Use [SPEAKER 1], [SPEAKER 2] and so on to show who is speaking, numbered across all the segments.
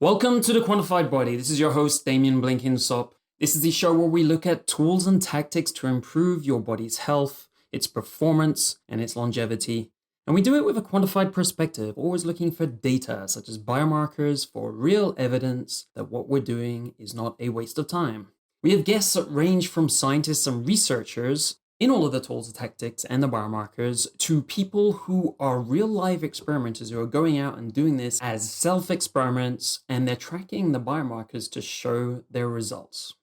[SPEAKER 1] Welcome to the Quantified Body. This is your host, Damien Blinkinsop. This is the show where we look at tools and tactics to improve your body's health, its performance, and its longevity. And we do it with a quantified perspective, always looking for data such as biomarkers for real evidence that what we're doing is not a waste of time. We have guests that range from scientists and researchers in all of the tools and tactics and the biomarkers to people who are real life experimenters who are going out and doing this as self-experiments, and they're tracking the biomarkers to show their results.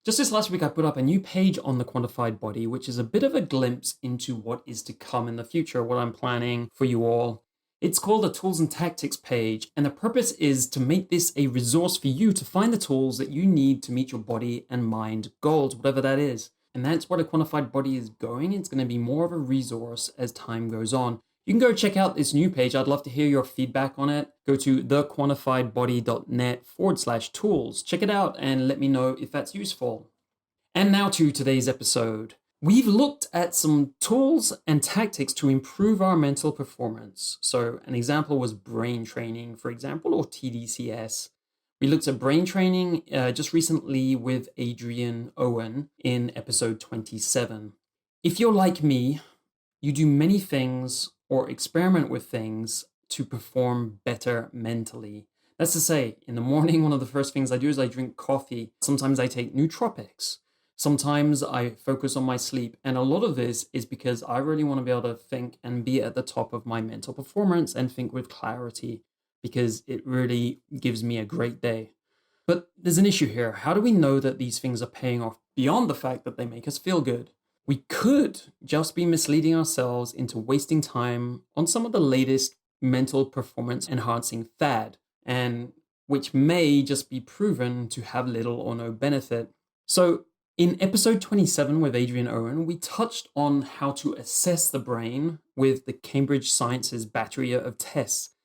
[SPEAKER 1] Just this last week, I put up a new page on the Quantified Body, which is a bit of a glimpse into what is to come in the future, what I'm planning for you all. It's called the Tools and Tactics page, and the purpose is to make this a resource for you to find the tools that you need to meet your body and mind goals, whatever that is. And that's what a Quantified Body is going. It's going to be more of a resource as time goes on. You can go check out this new page. I'd love to hear your feedback on it. Go to thequantifiedbody.net/tools. Check it out and let me know if that's useful. And now to today's episode. We've looked at some tools and tactics to improve our mental performance. So an example was brain training, for example, or TDCS. We looked at brain training just recently with Adrian Owen in episode 27. If you're like me, you do many things or experiment with things to perform better mentally. That's to say, in the morning, one of the first things I do is I drink coffee. Sometimes I take nootropics. Sometimes I focus on my sleep. And a lot of this is because I really want to be able to think and be at the top of my mental performance and think with clarity, because it really gives me a great day. But there's an issue here. How do we know that these things are paying off beyond the fact that they make us feel good? We could just be misleading ourselves into wasting time on some of the latest mental performance enhancing fad, and which may just be proven to have little or no benefit. So in episode 27 with Adrian Owen, we touched on how to assess the brain with the Cambridge Sciences battery of tests.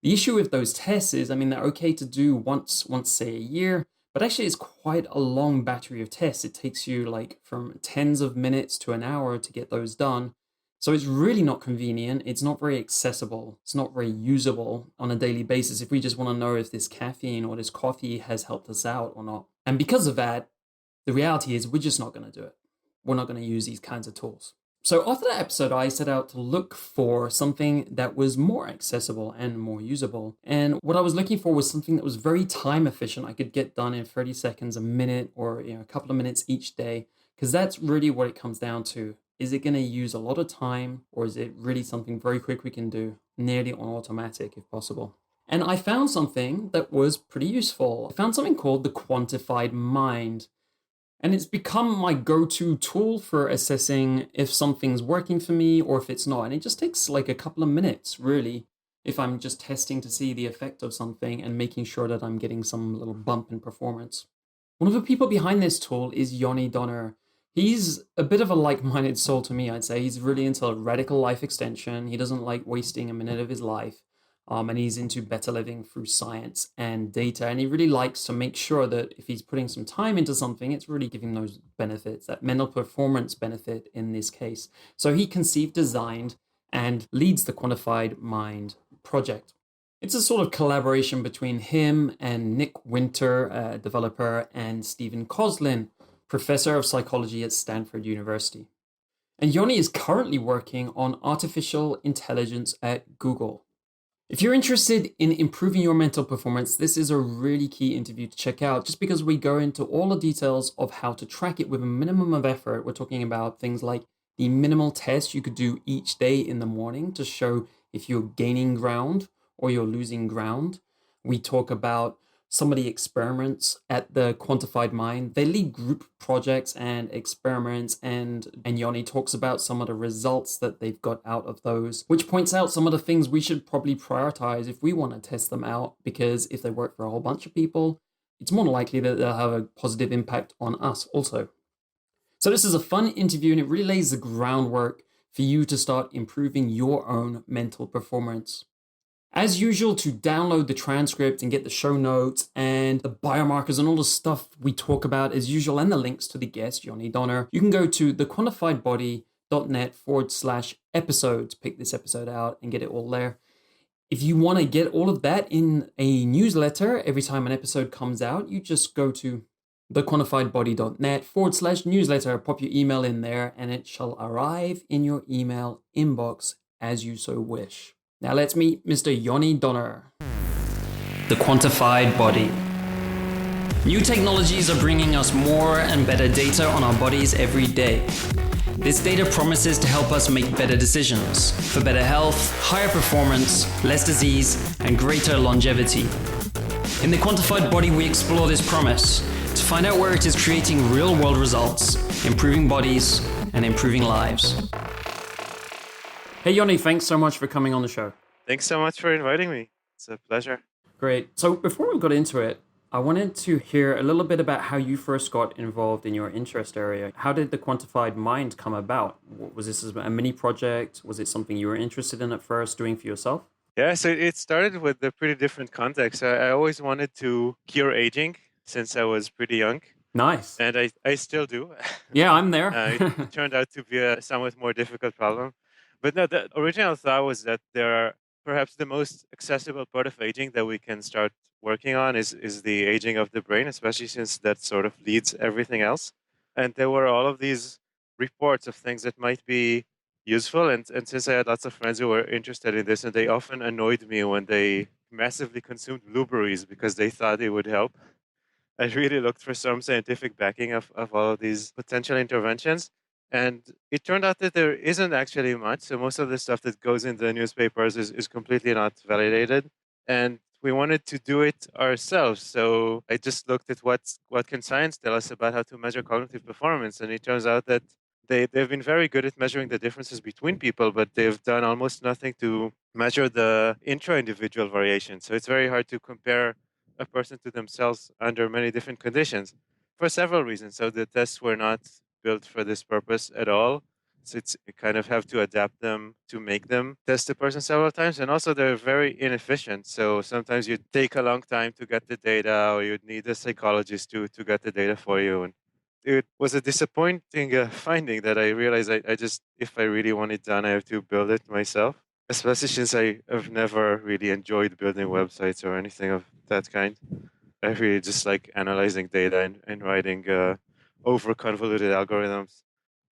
[SPEAKER 1] The issue with those tests is, they're okay to do once say a year, but actually it's quite a long battery of tests. It takes you from tens of minutes to an hour to get those done. So it's really not convenient. It's not very accessible. It's not very usable on a daily basis if we just want to know if this caffeine or this coffee has helped us out or not. And because of that, the reality is we're just not going to do it. We're not going to use these kinds of tools. So after that episode, I set out to look for something that was more accessible and more usable. And what I was looking for was something that was very time efficient. I could get done in 30 seconds, a minute, or a couple of minutes each day, because that's really what it comes down to. Is it going to use a lot of time, or is it really something very quick we can do, nearly on automatic if possible? And I found something that was pretty useful. I found something called the Quantified Mind. And it's become my go-to tool for assessing if something's working for me or if it's not. And it just takes a couple of minutes, really, if I'm just testing to see the effect of something and making sure that I'm getting some little bump in performance. One of the people behind this tool is Yoni Donner. He's a bit of a like-minded soul to me, I'd say. He's really into radical life extension. He doesn't like wasting a minute of his life. And he's into better living through science and data. And he really likes to make sure that if he's putting some time into something, it's really giving those benefits, that mental performance benefit in this case. So he conceived, designed, and leads the Quantified Mind project. It's a sort of collaboration between him and Nick Winter, a developer, and Stephen Koslin, professor of psychology at Stanford University. And Yoni is currently working on artificial intelligence at Google. If you're interested in improving your mental performance, this is a really key interview to check out, just because we go into all the details of how to track it with a minimum of effort. We're talking about things like the minimal test you could do each day in the morning to show if you're gaining ground or you're losing ground. We talk about some of the experiments at the Quantified Mind. They lead group projects and experiments, and Yoni talks about some of the results that they've got out of those, which points out some of the things we should probably prioritize if we want to test them out, because if they work for a whole bunch of people, it's more likely that they'll have a positive impact on us also. So this is a fun interview, and it really lays the groundwork for you to start improving your own mental performance. As usual, to download the transcript and get the show notes and the biomarkers and all the stuff we talk about as usual, and the links to the guest, Yoni Donner, you can go to thequantifiedbody.net/episodes, pick this episode out and get it all there. If you want to get all of that in a newsletter every time an episode comes out, you just go to thequantifiedbody.net/newsletter, pop your email in there, and it shall arrive in your email inbox as you so wish. Now let's meet Mr. Yoni Donner. The Quantified Body. New technologies are bringing us more and better data on our bodies every day. This data promises to help us make better decisions for better health, higher performance, less disease, and greater longevity. In the Quantified Body, we explore this promise to find out where it is creating real-world results, improving bodies, and improving lives. Hey, Yoni, thanks so much for coming on the show.
[SPEAKER 2] Thanks so much for inviting me. It's a pleasure.
[SPEAKER 1] Great. So before we got into it, I wanted to hear a little bit about how you first got involved in your interest area. How did the Quantified Mind come about? Was this a mini project? Was it something you were interested in at first, doing for yourself?
[SPEAKER 2] Yeah, so it started with a pretty different context. I always wanted to cure aging since I was pretty young.
[SPEAKER 1] Nice.
[SPEAKER 2] And I still do.
[SPEAKER 1] Yeah, I'm there.
[SPEAKER 2] It turned out to be a somewhat more difficult problem. But no, the original thought was that there are perhaps the most accessible part of aging that we can start working on is the aging of the brain, especially since that sort of leads everything else. And there were all of these reports of things that might be useful. And since I had lots of friends who were interested in this, and they often annoyed me when they massively consumed blueberries because they thought it would help. I really looked for some scientific backing of all of these potential interventions. And it turned out that there isn't actually much. So most of the stuff that goes in the newspapers is completely not validated. And we wanted to do it ourselves. So I just looked at what can science tell us about how to measure cognitive performance. And it turns out that they've been very good at measuring the differences between people, but they've done almost nothing to measure the intra-individual variation. So it's very hard to compare a person to themselves under many different conditions for several reasons. So the tests were not built for this purpose at all. So you kind of have to adapt them to make them test the person several times. And also they're very inefficient. So sometimes you take a long time to get the data, or you'd need a psychologist to get the data for you. And it was a disappointing finding that I realized I just, if I really want it done, I have to build it myself, especially since I have never really enjoyed building websites or anything of that kind. I really just like analyzing data and writing over convoluted algorithms.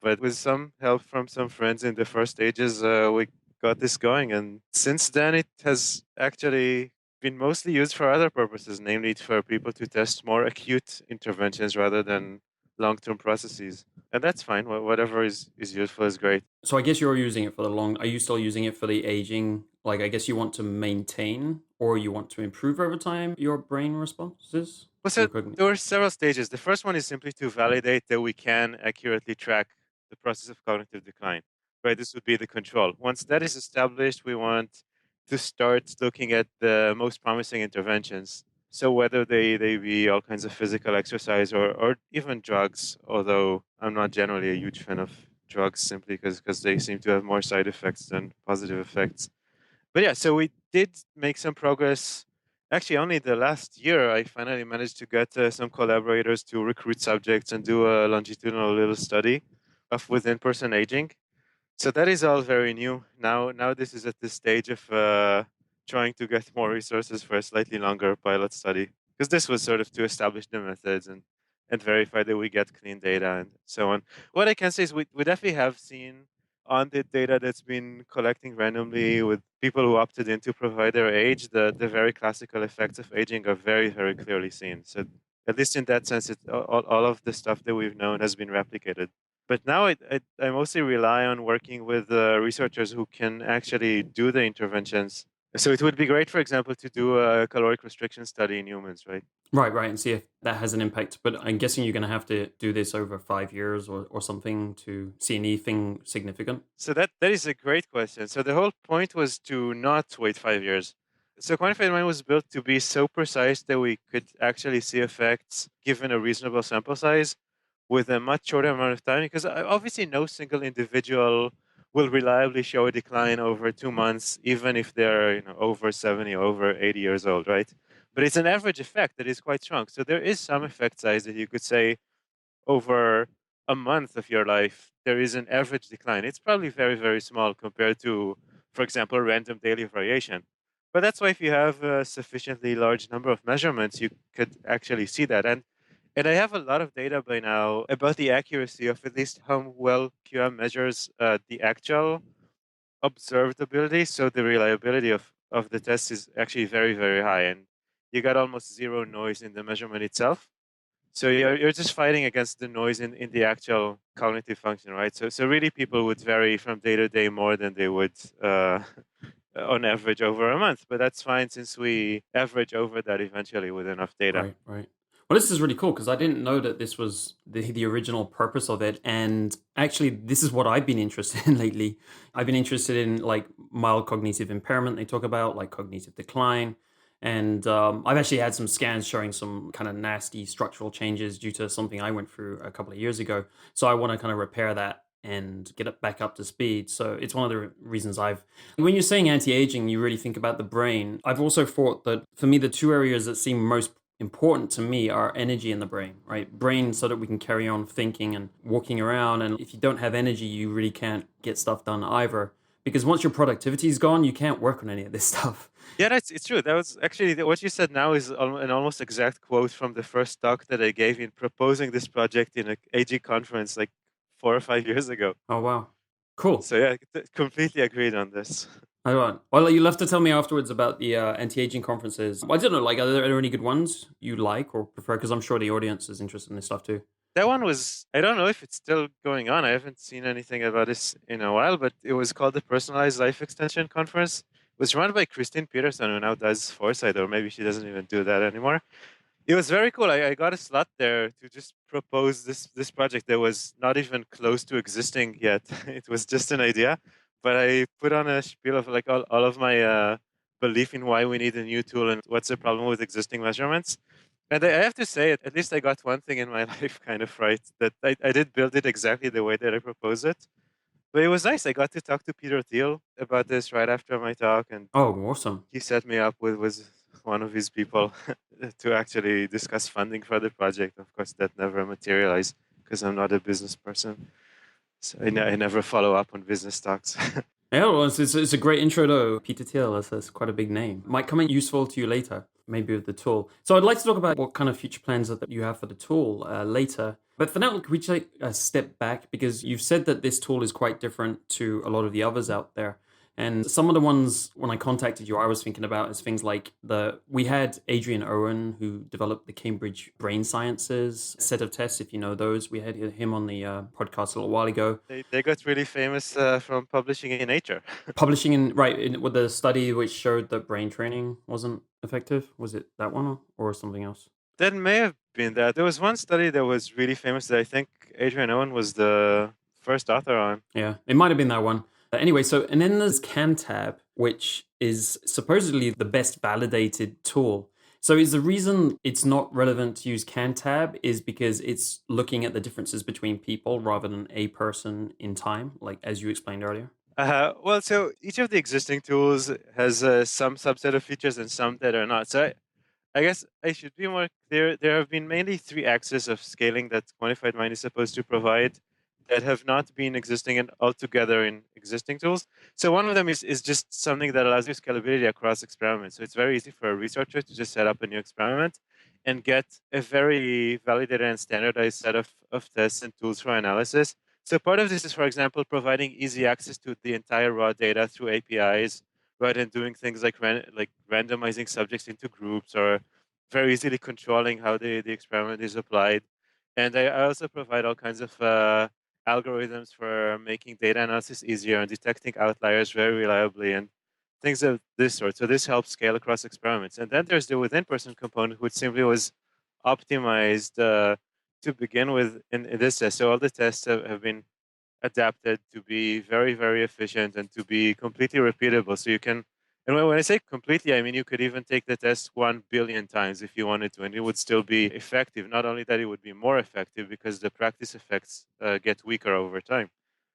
[SPEAKER 2] But with some help from some friends in the first stages, we got this going. And since then, it has actually been mostly used for other purposes, namely for people to test more acute interventions rather than long-term processes. And that's fine. Whatever is useful is great.
[SPEAKER 1] So I guess you're using it for the long. Are you still using it for the aging? Like, I guess you want to maintain or you want to improve over time your brain responses?
[SPEAKER 2] Well, so there were several stages. The first one is simply to validate that we can accurately track the process of cognitive decline. Right, this would be the control. Once that is established, we want to start looking at the most promising interventions. So whether they be all kinds of physical exercise or even drugs, although I'm not generally a huge fan of drugs simply because they seem to have more side effects than positive effects. But yeah, so we did make some progress. Actually, only the last year, I finally managed to get some collaborators to recruit subjects and do a longitudinal little study of within-person aging. So that is all very new. Now this is at the stage of trying to get more resources for a slightly longer pilot study, because this was sort of to establish the methods and verify that we get clean data and so on. What I can say is we definitely have seen on the data that's been collecting randomly with people who opted in to provide their age, the very classical effects of aging are very, very clearly seen. So at least in that sense, all of the stuff that we've known has been replicated. But now I mostly rely on working with researchers who can actually do the interventions. So it would be great, for example, to do a caloric restriction study in humans, right?
[SPEAKER 1] Right, and see if that has an impact. But I'm guessing you're going to have to do this over 5 years or something to see anything significant.
[SPEAKER 2] So that is a great question. So the whole point was to not wait 5 years. So Quantified Mind was built to be so precise that we could actually see effects given a reasonable sample size with a much shorter amount of time, because obviously no single individual will reliably show a decline over 2 months, even if they're over 70 or over 80 years old, right? But it's an average effect that is quite strong. So there is some effect size that you could say over a month of your life, there is an average decline. It's probably very, very small compared to, for example, random daily variation. But that's why if you have a sufficiently large number of measurements, you could actually see that. And I have a lot of data by now about the accuracy of at least how well QM measures the actual observability. So the reliability of the test is actually very, very high. And you got almost zero noise in the measurement itself. So you're just fighting against the noise in the actual cognitive function, right? So really people would vary from day to day more than they would on average over a month. But that's fine since we average over that eventually with enough data.
[SPEAKER 1] Right, right. Well, this is really cool because I didn't know that this was the original purpose of it. And actually, this is what I've been interested in lately. I've been interested in like mild cognitive impairment, they talk about, like cognitive decline. And I've actually had some scans showing some kind of nasty structural changes due to something I went through a couple of years ago. So I want to kind of repair that and get it back up to speed. So it's one of the reasons I've. When you're saying anti aging, you really think about the brain. I've also thought that for me, the two areas that seem most important to me are energy in the brain, right? Brain so that we can carry on thinking and walking around. And if you don't have energy, you really can't get stuff done either. Because once your productivity is gone, you can't work on any of this stuff.
[SPEAKER 2] Yeah, it's true. That was actually what you said now is an almost exact quote from the first talk that I gave in proposing this project in a AG conference like 4 or 5 years ago.
[SPEAKER 1] Oh, wow. Cool.
[SPEAKER 2] So yeah, completely agreed on this.
[SPEAKER 1] All right. Well, you'll have to tell me afterwards about the anti-aging conferences. I don't know, like, are there any good ones you like or prefer? Because I'm sure the audience is interested in this stuff too.
[SPEAKER 2] That one was, I don't know if it's still going on. I haven't seen anything about this in a while, but it was called the Personalized Life Extension Conference. It was run by Christine Peterson, who now does Foresight, or maybe she doesn't even do that anymore. It was very cool. I got a slot there to just propose this project that was not even close to existing yet. It was just an idea, but I put on a spiel of like all of my belief in why we need a new tool and what's the problem with existing measurements. And I have to say, at least I got one thing in my life kind of right, that I did build it exactly the way that I proposed it. But it was nice. I got to talk to Peter Thiel about this right after my talk, and
[SPEAKER 1] Oh, awesome.
[SPEAKER 2] he set me up with one of his people to actually discuss funding for the project. Of course, that never materialized because I'm not a business person. So I never follow up on business talks.
[SPEAKER 1] Yeah, well, it's a great intro though. Peter Thiel, that's quite a big name. Might come in useful to you later, maybe with the tool. So I'd like to talk about what kind of future plans that you have for the tool later. But for now, could we take a step back? Because you've said that this tool is quite different to a lot of the others out there. And some of the ones when I contacted you, I was thinking about is things like we had Adrian Owen who developed the Cambridge Brain Sciences set of tests. If you know those, we had him on the podcast a little while ago.
[SPEAKER 2] They got really famous from publishing in Nature.
[SPEAKER 1] Publishing with the study which showed that brain training wasn't effective. Was it that one or something else?
[SPEAKER 2] That may have been that. There was one study that was really famous that I think Adrian Owen was the first author on.
[SPEAKER 1] Yeah, it might have been that one. But anyway, and then there's CanTab, which is supposedly the best validated tool. So is the reason it's not relevant to use CanTab is because it's looking at the differences between people rather than a person in time, like as you explained earlier?
[SPEAKER 2] Well, so each of the existing tools has some subset of features and some that are not. So I guess I should be more clear. There have been mainly three axes of scaling that Quantified Mind is supposed to provide that have not been existing altogether in existing tools. So one of them is just something that allows you scalability across experiments. So it's very easy for a researcher to just set up a new experiment and get a very validated and standardized set of tests and tools for analysis. So part of this is, for example, providing easy access to the entire raw data through APIs, rather than doing things like randomizing subjects into groups or very easily controlling how the experiment is applied. And I also provide all kinds of algorithms for making data analysis easier and detecting outliers very reliably and things of this sort. So this helps scale across experiments. And then there's the within-person component, which simply was optimized to begin with in this test. So all the tests have been adapted to be very, very efficient and to be completely repeatable. So you can, and when I say completely, I mean you could even take the test 1 billion times if you wanted to, and it would still be effective. Not only that, it would be more effective because the practice effects get weaker over time.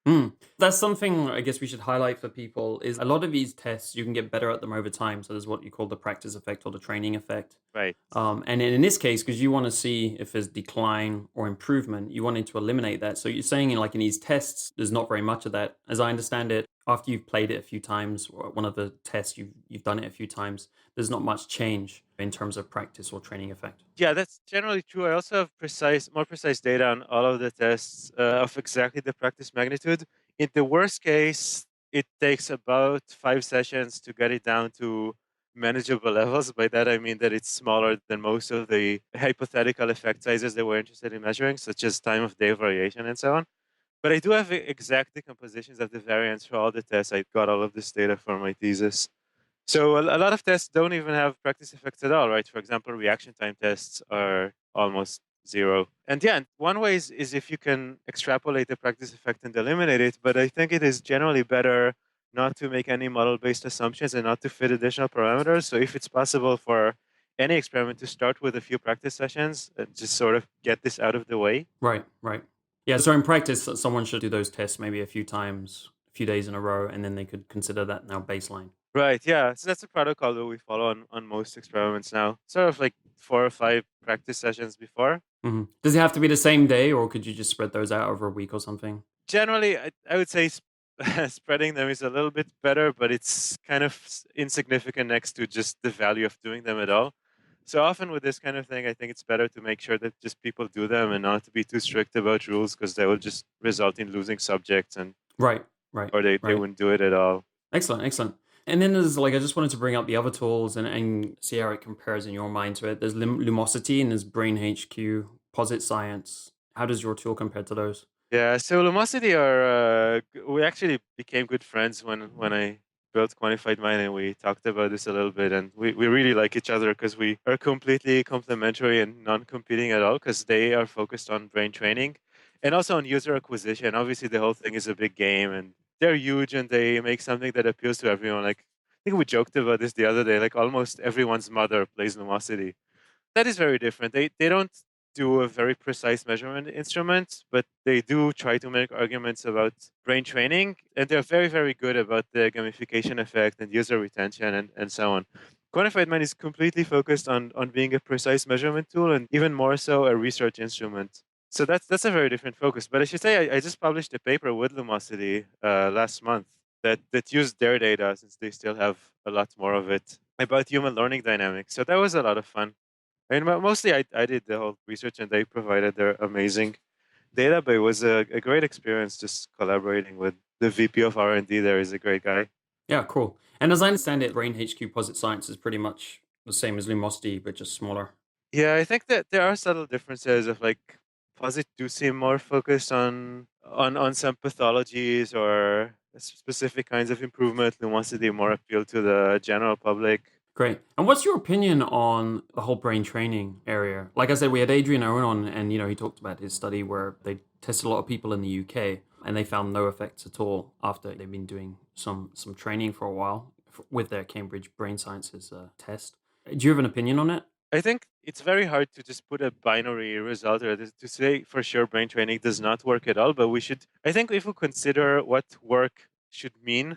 [SPEAKER 1] Mm. That's something I guess we should highlight for people is a lot of these tests, you can get better at them over time. So there's what you call the practice effect or the training effect.
[SPEAKER 2] Right.
[SPEAKER 1] And in this case, because you want to see if there's decline or improvement, you wanted to eliminate that. So you're saying like in these tests, there's not very much of that. As I understand it, after you've played it a few times, or one of the tests you've done it a few times, there's not much change in terms of practice or training effect.
[SPEAKER 2] Yeah, that's generally true. I also have more precise data on all of the tests of exactly the practice magnitude. In the worst case, it takes about 5 sessions to get it down to manageable levels. By that, I mean that it's smaller than most of the hypothetical effect sizes that we're interested in measuring, such as time of day variation and so on. But I do have exact decompositions of the variance for all the tests. I got all of this data for my thesis. So a lot of tests don't even have practice effects at all, right? For example, reaction time tests are almost zero. And yeah, one way is if you can extrapolate the practice effect and eliminate it. But I think it is generally better not to make any model-based assumptions and not to fit additional parameters. So if it's possible for any experiment to start with a few practice sessions and just sort of get this out of the way.
[SPEAKER 1] Right, right. Yeah, so in practice, someone should do those tests maybe a few times, a few days in a row, and then they could consider that now baseline.
[SPEAKER 2] Right, yeah. So that's a protocol that we follow on most experiments now. Sort of like 4 or 5 practice sessions before.
[SPEAKER 1] Does it have to be the same day, or could you just spread those out over a week or something?
[SPEAKER 2] Generally, I would say spreading them is a little bit better, but it's kind of insignificant next to just the value of doing them at all. So often with this kind of thing, I think it's better to make sure that just people do them and not to be too strict about rules because they will just result in losing subjects and
[SPEAKER 1] Right, right,
[SPEAKER 2] or they
[SPEAKER 1] right.
[SPEAKER 2] wouldn't do it at all.
[SPEAKER 1] Excellent, excellent. And then there's like, I just wanted to bring up the other tools and see how it compares in your mind to it. There's Lumosity and there's Brain HQ, Posit Science. How does your tool compare to those?
[SPEAKER 2] Yeah, so Lumosity we actually became good friends when I built Quantified Mind and we talked about this a little bit and we really like each other because we are completely complementary and non-competing at all because they are focused on brain training and also on user acquisition. Obviously the whole thing is a big game and they're huge and they make something that appeals to everyone. Like I think we joked about this the other day, like almost everyone's mother plays Lumosity. That is very different. They don't do a very precise measurement instrument, but they do try to make arguments about brain training, and they're very, very good about the gamification effect and user retention and so on. Quantified Mind is completely focused on being a precise measurement tool and even more so a research instrument. So that's a very different focus. But I should say I just published a paper with Lumosity last month that used their data since they still have a lot more of it about human learning dynamics. So that was a lot of fun. I mean, mostly I did the whole research and they provided their amazing data, but it was a great experience just collaborating with the VP of R&D there is a great guy.
[SPEAKER 1] Yeah, cool. And as I understand it, Brain HQ Posit Science is pretty much the same as Lumosity, but just smaller.
[SPEAKER 2] Yeah, I think that there are subtle differences of like Posit do seem more focused on some pathologies or specific kinds of improvement. Lumosity more appeal to the general public.
[SPEAKER 1] Great. And what's your opinion on the whole brain training area? Like I said, we had Adrian Owen on, and he talked about his study where they tested a lot of people in the UK, and they found no effects at all after they've been doing some training for a while with their Cambridge Brain Sciences test. Do you have an opinion on it?
[SPEAKER 2] I think it's very hard to just put a binary result or to say for sure brain training does not work at all. But we should, I think, if we consider what work should mean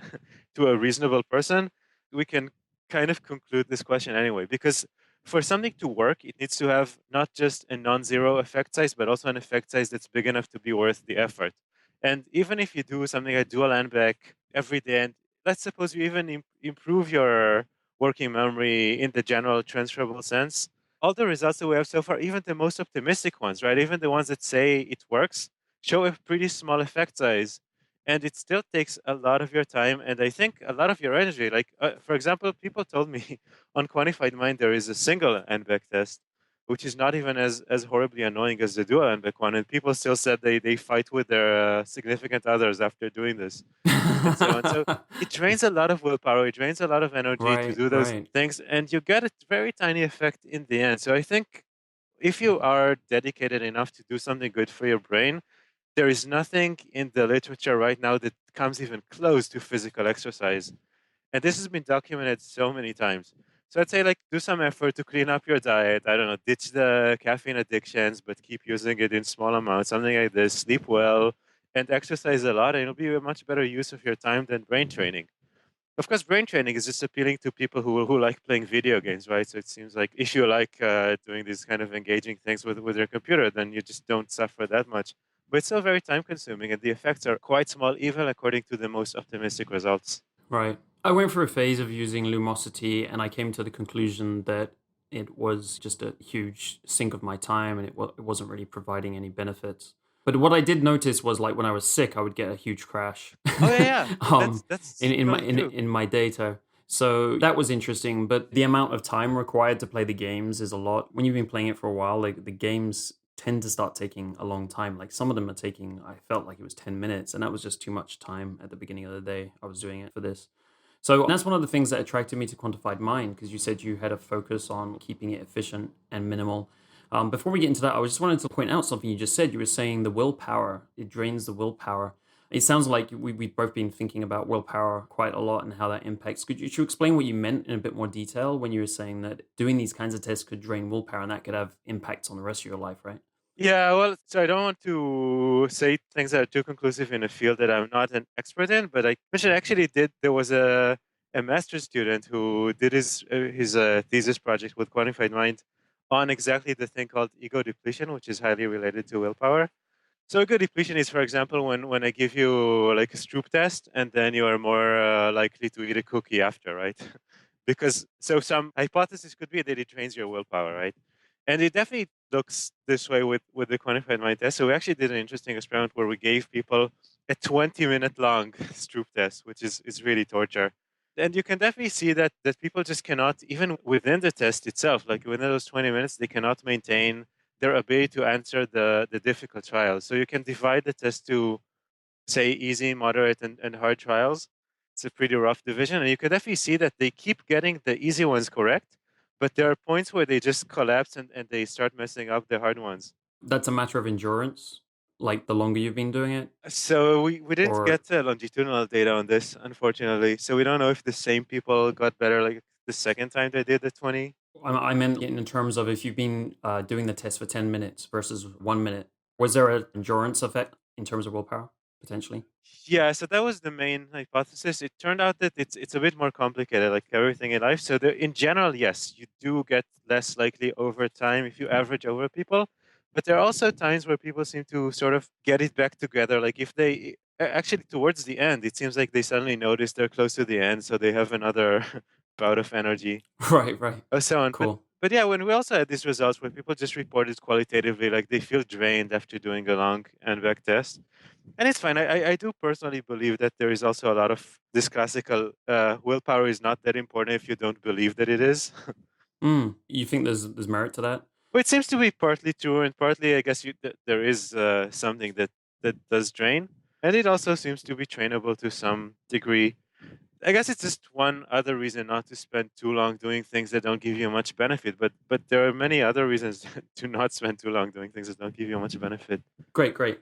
[SPEAKER 2] to a reasonable person, we can kind of conclude this question anyway. Because for something to work, it needs to have not just a non zero effect size, but also an effect size that's big enough to be worth the effort. And even if you do something like dual back every day, and let's suppose you even improve your working memory in the general transferable sense, all the results that we have so far, even the most optimistic ones, right? Even the ones that say it works, show a pretty small effect size. And it still takes a lot of your time and I think a lot of your energy. Like, for example, people told me on Quantified Mind there is a single NBEC test, which is not even as horribly annoying as the dual NBEC one. And people still said they fight with their significant others after doing this and so on. So it drains a lot of willpower, it drains a lot of energy to
[SPEAKER 1] Right,
[SPEAKER 2] do those
[SPEAKER 1] right.
[SPEAKER 2] things, and you get a very tiny effect in the end. So I think if you are dedicated enough to do something good for your brain, there is nothing in the literature right now that comes even close to physical exercise. And this has been documented so many times. So I'd say like do some effort to clean up your diet. I don't know, ditch the caffeine addictions, but keep using it in small amounts, something like this. Sleep well and exercise a lot, and it'll be a much better use of your time than brain training. Of course, brain training is just appealing to people who like playing video games, right? So it seems like if you like doing these kind of engaging things with your computer, then you just don't suffer that much. But it's still very time consuming, and the effects are quite small, even according to the most optimistic results.
[SPEAKER 1] Right. I went through a phase of using Lumosity, and I came to the conclusion that it was just a huge sink of my time, and it wasn't really providing any benefits. But what I did notice was, like, when I was sick, I would get a huge crash
[SPEAKER 2] Oh yeah, yeah. That's
[SPEAKER 1] in
[SPEAKER 2] that's
[SPEAKER 1] in my
[SPEAKER 2] totally
[SPEAKER 1] in,
[SPEAKER 2] true.
[SPEAKER 1] in my data. So that was interesting. But the amount of time required to play the games is a lot. When you've been playing it for a while, like, the games tend to start taking a long time. Like, some of them are taking, I felt like it was 10 minutes, and that was just too much time at the beginning of the day. I was doing it for this. So that's one of the things that attracted me to Quantified Mind, because you said you had a focus on keeping it efficient and minimal. Before we get into that, I just wanted to point out something you just said. You were saying the willpower, it drains the willpower. It sounds like we've both been thinking about willpower quite a lot and how that impacts. Could you explain what you meant in a bit more detail when you were saying that doing these kinds of tests could drain willpower and that could have impacts on the rest of your life, right?
[SPEAKER 2] Yeah, well, so I don't want to say things that are too conclusive in a field that I'm not an expert in, but I mentioned actually did there was a master's student who did his thesis project with Quantified Mind on exactly the thing called ego depletion, which is highly related to willpower. So ego depletion is, for example, when I give you like a Stroop test, and then you are more likely to eat a cookie after, right? Because so some hypothesis could be that it trains your willpower, right? And it definitely looks this way with the quantified mind test. So we actually did an interesting experiment where we gave people a 20-minute long Stroop test, which is really torture. And you can definitely see that people just cannot, even within the test itself, like within those 20 minutes, they cannot maintain their ability to answer the difficult trials. So you can divide the test to, say, easy, moderate, and hard trials. It's a pretty rough division. And you can definitely see that they keep getting the easy ones correct, but there are points where they just collapse and they start messing up the hard ones.
[SPEAKER 1] That's a matter of endurance, like the longer you've been doing it,
[SPEAKER 2] So we didn't
[SPEAKER 1] or
[SPEAKER 2] get longitudinal data on this, unfortunately. So we don't know if the same people got better like the second time they did the 20.
[SPEAKER 1] I meant in terms of if you've been doing the test for 10 minutes versus 1 minute, was there an endurance effect in terms of willpower, potentially?
[SPEAKER 2] Yeah, so that was the main hypothesis. It turned out that it's a bit more complicated, like everything in life. So in general, yes, you do get less likely over time if you average over people. But there are also times where people seem to sort of get it back together. Like if they actually towards the end, it seems like they suddenly notice they're close to the end, so they have another bout of energy
[SPEAKER 1] Right, right.
[SPEAKER 2] or so on.
[SPEAKER 1] Cool.
[SPEAKER 2] But yeah, when we also had these results where people just reported qualitatively, like they feel drained after doing a long and back test. And it's fine. I do personally believe that there is also a lot of this classical willpower is not that important if you don't believe that it is.
[SPEAKER 1] You think there's merit to that?
[SPEAKER 2] But it seems to be partly true, and partly, I guess, there is something that does drain. And it also seems to be trainable to some degree. I guess it's just one other reason not to spend too long doing things that don't give you much benefit. But there are many other reasons to not spend too long doing things that don't give you much benefit.
[SPEAKER 1] Great, great.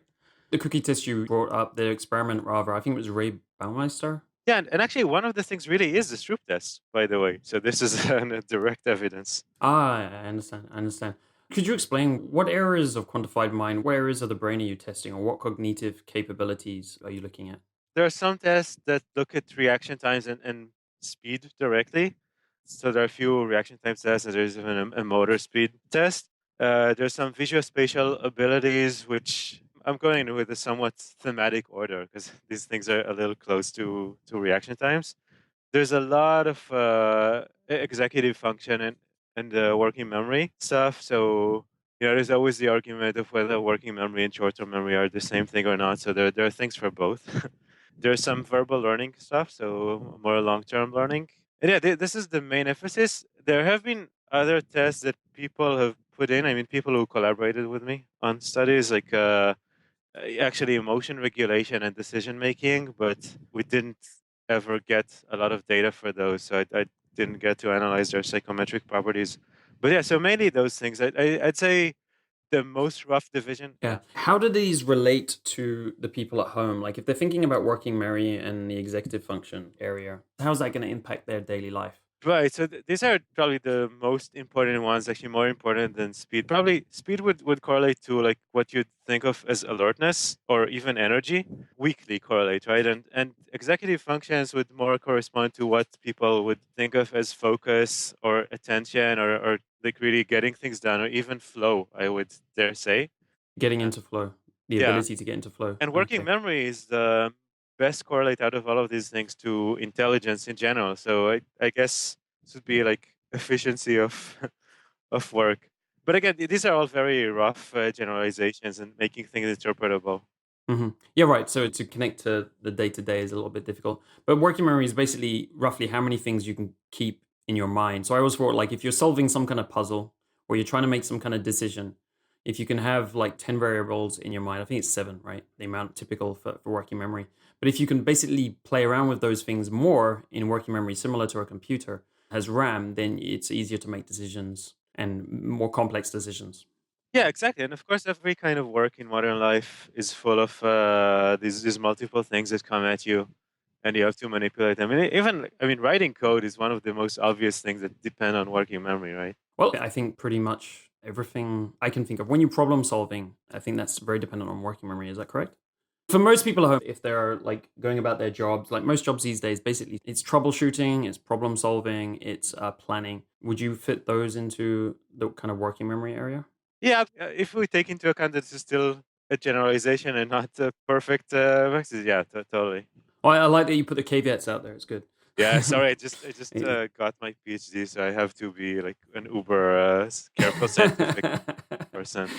[SPEAKER 1] The cookie test you brought up, the experiment rather, I think it was Ray Baumeister.
[SPEAKER 2] Yeah, and actually, one of the things really is the Stroop test, by the way. So this is direct evidence.
[SPEAKER 1] I understand. I understand. Could you explain what areas of quantified mind, what areas of the brain are you testing, or what cognitive capabilities are you looking at?
[SPEAKER 2] There are some tests that look at reaction times and speed directly. So there are a few reaction time tests, and there's even a motor speed test. There's some visuospatial abilities, which I'm going with a somewhat thematic order because these things are a little close to reaction times. There's a lot of executive function and working memory stuff. So there's always the argument of whether working memory and short-term memory are the same thing or not. So there are things for both. There's some verbal learning stuff, so more long-term learning. And yeah, this is the main emphasis. There have been other tests that people have put in. I mean, people who collaborated with me on studies like actually emotion regulation and decision making, but we didn't ever get a lot of data for those, so I didn't get to analyze their psychometric properties. But yeah, so mainly those things. I'd say the most rough division.
[SPEAKER 1] Yeah.
[SPEAKER 2] Yeah.
[SPEAKER 1] How do these relate to the people at home? Like, if they're thinking about working memory and the executive function area, how's that going to impact their daily life?
[SPEAKER 2] Right. So these are probably the most important ones, actually more important than speed. Probably speed would correlate to like what you'd think of as alertness or even energy. Weakly correlate, right? And executive functions would more correspond to what people would think of as focus or attention or like really getting things done or even flow, I would dare say.
[SPEAKER 1] Getting
[SPEAKER 2] Uh,
[SPEAKER 1] into flow, the
[SPEAKER 2] yeah.
[SPEAKER 1] ability to get into flow.
[SPEAKER 2] And working
[SPEAKER 1] Okay.
[SPEAKER 2] memory is the best correlate out of all of these things to intelligence in general. So I guess this would be like efficiency of of work. But again, these are all very rough generalizations and making things interpretable.
[SPEAKER 1] Yeah, right. So to connect to the day to day is a little bit difficult. But working memory is basically roughly how many things you can keep in your mind. So I always thought like if you're solving some kind of puzzle or you're trying to make some kind of decision, if you can have like 10 variables in your mind, I think it's seven, right? The amount typical for working memory. But if you can basically play around with those things more in working memory, similar to a computer has RAM, then it's easier to make decisions and more complex decisions.
[SPEAKER 2] Yeah, exactly. And of course, every kind of work in modern life is full of these multiple things that come at you, and you have to manipulate them. And even, I mean, writing code is one of the most obvious things that depend on working memory, right?
[SPEAKER 1] Well, I think pretty much everything I can think of. When you're problem solving, I think that's very dependent on working memory. Is that correct? For most people at home, if they're like going about their jobs, like most jobs these days, basically it's troubleshooting, it's problem solving, it's planning. Would you fit those into the kind of working memory area?
[SPEAKER 2] Yeah, if we take into account that this is still a generalization and not a perfect message, yeah, totally.
[SPEAKER 1] Well, I like that you put the caveats out there. It's good.
[SPEAKER 2] Yeah, sorry, I just
[SPEAKER 1] Yeah.
[SPEAKER 2] got my PhD, so I have to be like an uber careful scientific person.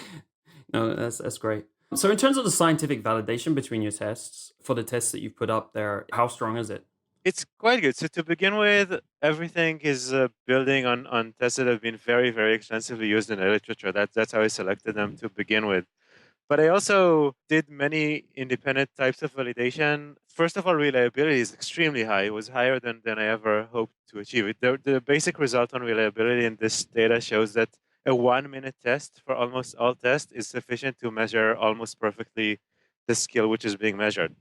[SPEAKER 1] No, that's great. So, in terms of the scientific validation between your tests, for the tests that you've put up there, how strong is it?
[SPEAKER 2] It's quite good. So to begin with, everything is building on tests that have been very, very extensively used in the literature. That's how I selected them to begin with. But I also did many independent types of validation. First of all, reliability is extremely high. It was higher than I ever hoped to achieve. The basic result on reliability in this data shows that a 1 minute test for almost all tests is sufficient to measure almost perfectly the skill which is being measured,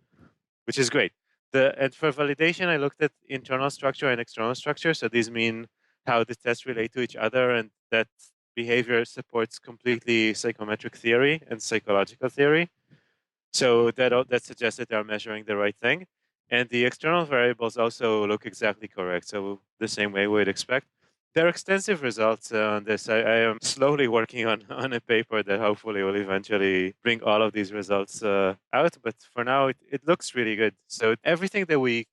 [SPEAKER 2] which is great. And for validation, I looked at internal structure and external structure. So these mean how the tests relate to each other, and that behavior supports completely psychometric theory and psychological theory. So that suggests that they're measuring the right thing. And the external variables also look exactly correct. So the same way we'd expect. There are extensive results on this. I am slowly working on, on a paper that hopefully will eventually bring all of these results out. But for now, it looks really good. So everything that we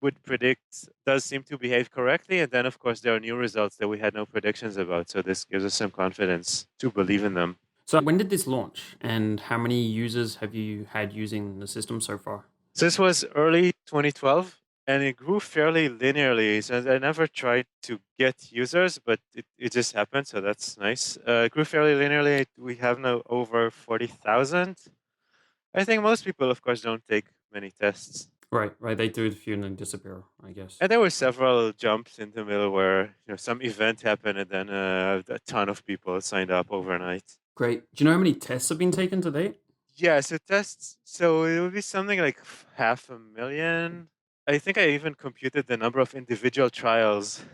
[SPEAKER 2] would predict does seem to behave correctly. And then, of course, there are new results that we had no predictions about. So this gives us some confidence to believe in them.
[SPEAKER 1] So, when did this launch, and how many users have you had using the system so far?
[SPEAKER 2] So this was early 2012, and it grew fairly linearly. So I never tried to get users, but it just happened. So that's nice. It grew fairly linearly. We have now over 40,000. I think most people, of course, don't take many tests.
[SPEAKER 1] Right, right. They do it a few and then disappear, I guess.
[SPEAKER 2] And there were several jumps in the middle where some event happened, and then a ton of people signed up overnight.
[SPEAKER 1] Great. Do you know how many tests have been taken to date?
[SPEAKER 2] Yeah, so tests. So it would be something like 500,000. I think I even computed the number of individual trials,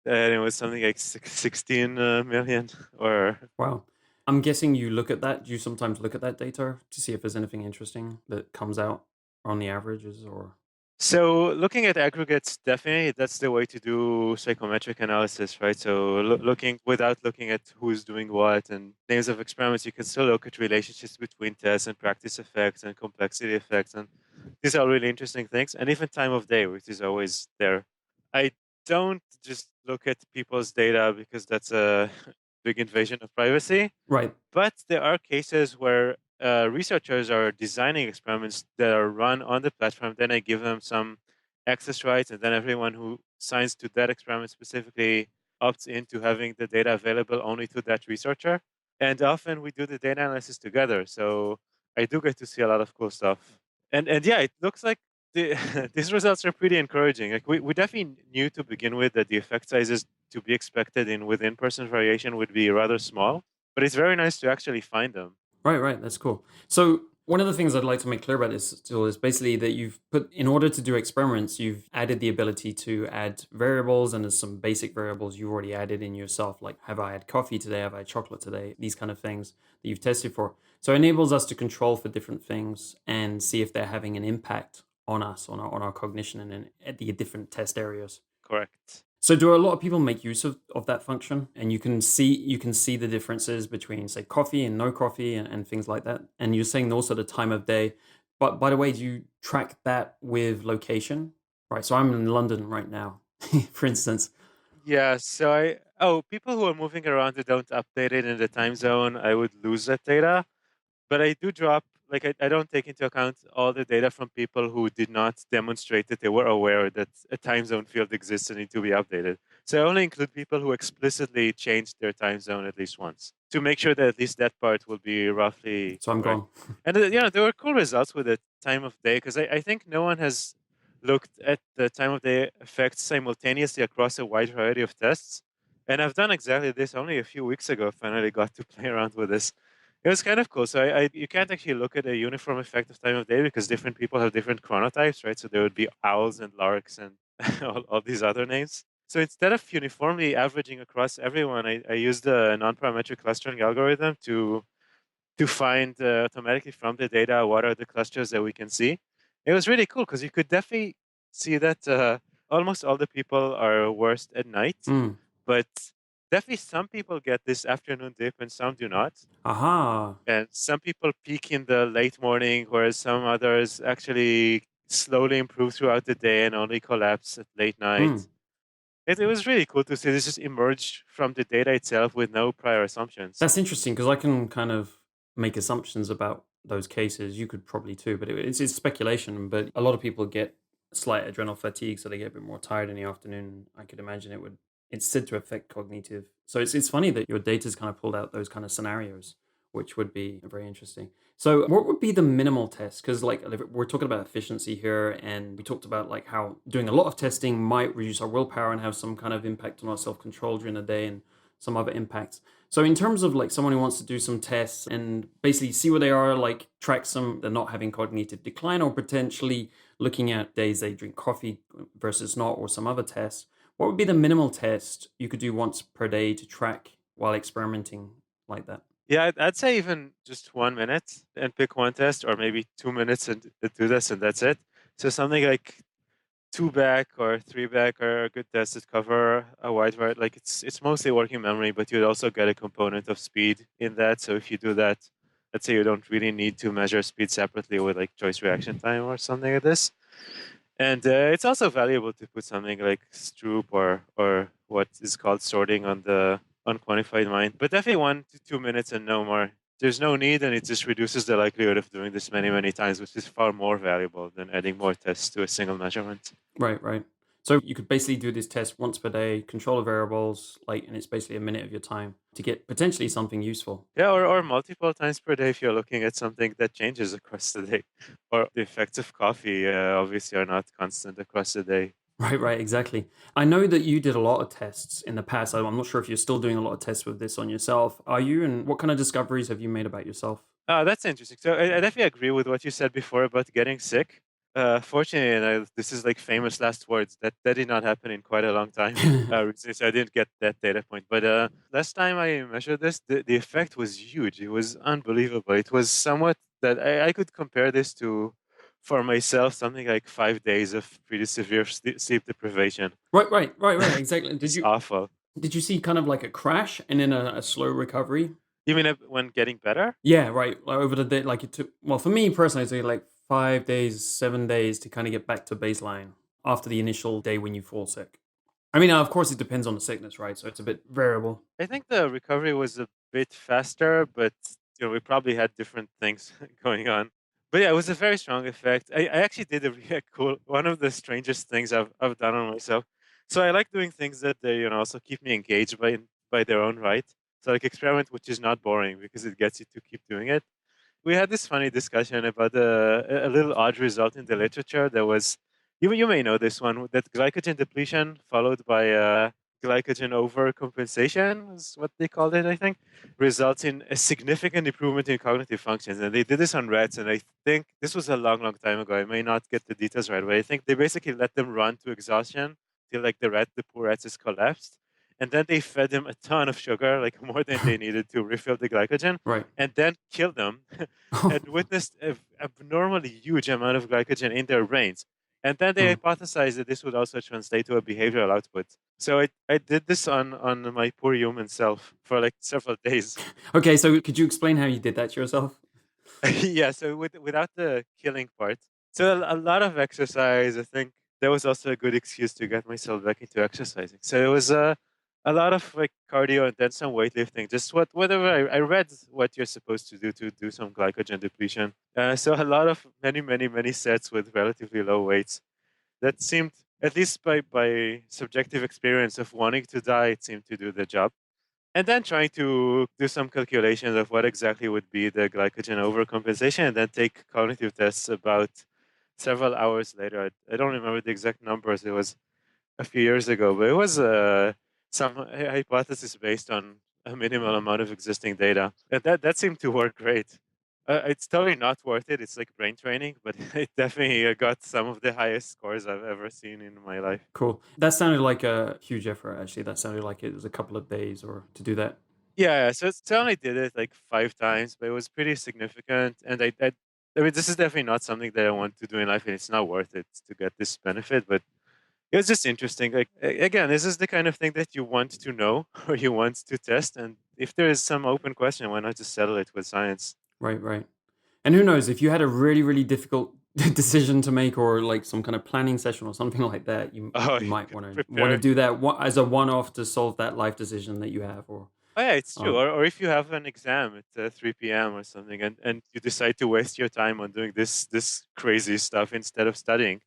[SPEAKER 2] and it was something like 16 million. Or
[SPEAKER 1] Wow. I'm guessing you look at that. Do you sometimes look at that data to see if there's anything interesting that comes out on the averages or?
[SPEAKER 2] so, looking at aggregates, definitely that's the way to do psychometric analysis, right? So, looking without looking at who's doing what and names of experiments, you can still look at relationships between tests and practice effects and complexity effects, and these are really interesting things. And even time of day, which is always there. I don't just look at people's data because that's a big invasion of privacy.
[SPEAKER 1] Right.
[SPEAKER 2] But there are cases where researchers are designing experiments that are run on the platform. Then I give them some access rights, and then everyone who signs to that experiment specifically opts into having the data available only to that researcher. And often we do the data analysis together. So I do get to see a lot of cool stuff. And yeah, it looks like the, these results are pretty encouraging. Like we definitely knew to begin with that the effect sizes to be expected in within person variation would be rather small, but it's very nice to actually find them.
[SPEAKER 1] Right, right. That's cool. So One of the things I'd like to make clear about this still is basically that you've put, in order to do experiments, you've added the ability to add variables, and there's some basic variables you already added in yourself, like have I had coffee today, have I had chocolate today, these kind of things that you've tested for. So it enables us to control for different things and see if they're having an impact on us, on our cognition, and at the different test areas.
[SPEAKER 2] Correct.
[SPEAKER 1] So do a lot of people make use of that function? And you can see the differences between, say, coffee and no coffee, and things like that. And you're saying also the time of day. But by the way, do you track that with location? Right. So I'm in London right now, for instance.
[SPEAKER 2] Yeah, so people who are moving around who don't update it in the time zone, I would lose that data. But I do drop, like, I don't take into account all the data from people who did not demonstrate that they were aware that a time zone field exists and need to be updated. So I only include people who explicitly changed their time zone at least once to make sure that at least that part will be roughly
[SPEAKER 1] So I'm
[SPEAKER 2] correct.
[SPEAKER 1] gone.
[SPEAKER 2] And there were cool results with the time of day because I think no one has looked at the time of day effects simultaneously across a wide variety of tests. And I've done exactly this only a few weeks ago. Finally got to play around with this. It was kind of cool. So you can't actually look at a uniform effect of time of day because different people have different chronotypes, right? So there would be owls and larks and all these other names. So instead of uniformly averaging across everyone, I used a non-parametric clustering algorithm to find automatically from the data what are the clusters that we can see. It was really cool because you could definitely see that almost all the people are worst at night,
[SPEAKER 1] Mm.
[SPEAKER 2] but definitely some people get this afternoon dip and some do not.
[SPEAKER 1] Aha.
[SPEAKER 2] And some people peak in the late morning, whereas some others actually slowly improve throughout the day and only collapse at late
[SPEAKER 1] Mm.
[SPEAKER 2] night. It was really cool to see this just emerge from the data itself with no prior assumptions.
[SPEAKER 1] That's interesting because I can kind of make assumptions about those cases. You could probably too, but it's speculation. But a lot of people get slight adrenal fatigue, so they get a bit more tired in the afternoon. I could imagine it's said to affect cognitive. So it's funny that your data's kind of pulled out those kind of scenarios, which would be very interesting. So what would be the minimal test? Because like we're talking about efficiency here, and we talked about like how doing a lot of testing might reduce our willpower and have some kind of impact on our self control during the day and some other impacts. So in terms of like someone who wants to do some tests and basically see where they are, like track some, they're not having cognitive decline, or potentially looking at days they drink coffee versus not, or some other tests, what would be the minimal test you could do once per day to track while experimenting like that?
[SPEAKER 2] Yeah, I'd say even just 1 minute and pick one test, or maybe 2 minutes and do this, and that's it. So something like two back or three back are good tests that cover a wide variety. Like it's mostly working memory, but you'd also get a component of speed in that. So if you do that, let's say you don't really need to measure speed separately with like choice reaction time or something like this. And it's also valuable to put something like Stroop or what is called sorting on the unquantified mind. But definitely 1 to 2 minutes and no more. There's no need, and it just reduces the likelihood of doing this many, many times, which is far more valuable than adding more tests to a single measurement.
[SPEAKER 1] Right, right. So you could basically do this test once per day, control the variables, like, and it's basically a minute of your time to get potentially something useful.
[SPEAKER 2] Yeah, or multiple times per day if you're looking at something that changes across the day. Or the effects of coffee obviously are not constant across the day.
[SPEAKER 1] Right, right, exactly. I know that you did a lot of tests in the past. I'm not sure if you're still doing a lot of tests with this on yourself. Are you? And what kind of discoveries have you made about yourself?
[SPEAKER 2] That's interesting. So I definitely agree with what you said before about getting sick. Fortunately, and this is like famous last words, that did not happen in quite a long time. Recently, so I didn't get that data point. But last time I measured this, the effect was huge. It was unbelievable. It was somewhat that I could compare this to, for myself, something like 5 days of pretty severe sleep deprivation.
[SPEAKER 1] Right, right, right, right, exactly. Did
[SPEAKER 2] It's
[SPEAKER 1] you
[SPEAKER 2] awful.
[SPEAKER 1] did you see kind of like a crash and then a slow recovery?
[SPEAKER 2] You mean when getting better?
[SPEAKER 1] Yeah, right. Like over the day, like it took. Well, for me personally, it took like 5 days, 7 days to kind of get back to baseline after the initial day when you fall sick. I mean, of course, it depends on the sickness, right? So it's a bit variable.
[SPEAKER 2] I think the recovery was a bit faster, but we probably had different things going on. But yeah, it was a very strong effect. I actually did a really cool one of the strangest things I've done on myself. So I like doing things that they also keep me engaged by their own right. So like experiment which is not boring because it gets you to keep doing it. We had this funny discussion about a little odd result in the literature. There was you may know this one, that glycogen depletion followed by glycogen overcompensation, is what they called it, I think, results in a significant improvement in cognitive functions. And they did this on rats, and I think this was a long, long time ago. I may not get the details right, but I think they basically let them run to exhaustion till like the poor rats just collapsed. And then they fed them a ton of sugar, like more than they needed to refill the glycogen,
[SPEAKER 1] Right.
[SPEAKER 2] and then killed them and witnessed an abnormally huge amount of glycogen in their brains. And then they
[SPEAKER 1] Hmm.
[SPEAKER 2] hypothesized that this would also translate to a behavioral output. So I did this on my poor human self for like several days.
[SPEAKER 1] Okay, so could you explain how you did that yourself?
[SPEAKER 2] Yeah, so without the killing part. So a lot of exercise. I think that was also a good excuse to get myself back into exercising. So it was a lot of like cardio and then some weightlifting. Just whatever I read what you're supposed to do some glycogen depletion. So a lot of many sets with relatively low weights. That seemed, at least by subjective experience of wanting to die, it seemed to do the job. And then trying to do some calculations of what exactly would be the glycogen overcompensation, and then take cognitive tests about several hours later. I don't remember the exact numbers. It was a few years ago, but it was some hypothesis based on a minimal amount of existing data. And that seemed to work great. It's totally not worth it. It's like brain training, but it definitely got some of the highest scores I've ever seen in my life.
[SPEAKER 1] Cool. That sounded like a huge effort, actually. That sounded like it was a couple of days or to do that.
[SPEAKER 2] Yeah, so I only did it like 5 times, but it was pretty significant. And I mean, this is definitely not something that I want to do in life, and it's not worth it to get this benefit. But it was just interesting. Like again, this is the kind of thing that you want to know or you want to test. And if there is some open question, why not just settle it with science?
[SPEAKER 1] Right, right. And who knows, if you had a really, really difficult decision to make or like some kind of planning session or something like that, you
[SPEAKER 2] Oh,
[SPEAKER 1] you
[SPEAKER 2] you
[SPEAKER 1] might
[SPEAKER 2] could
[SPEAKER 1] want to
[SPEAKER 2] prepare.
[SPEAKER 1] do that as a one-off to solve that life decision that you have or
[SPEAKER 2] Oh yeah, it's true.
[SPEAKER 1] um
[SPEAKER 2] Or if you have an exam at 3 p.m. or something, and you decide to waste your time on doing this crazy stuff instead of studying,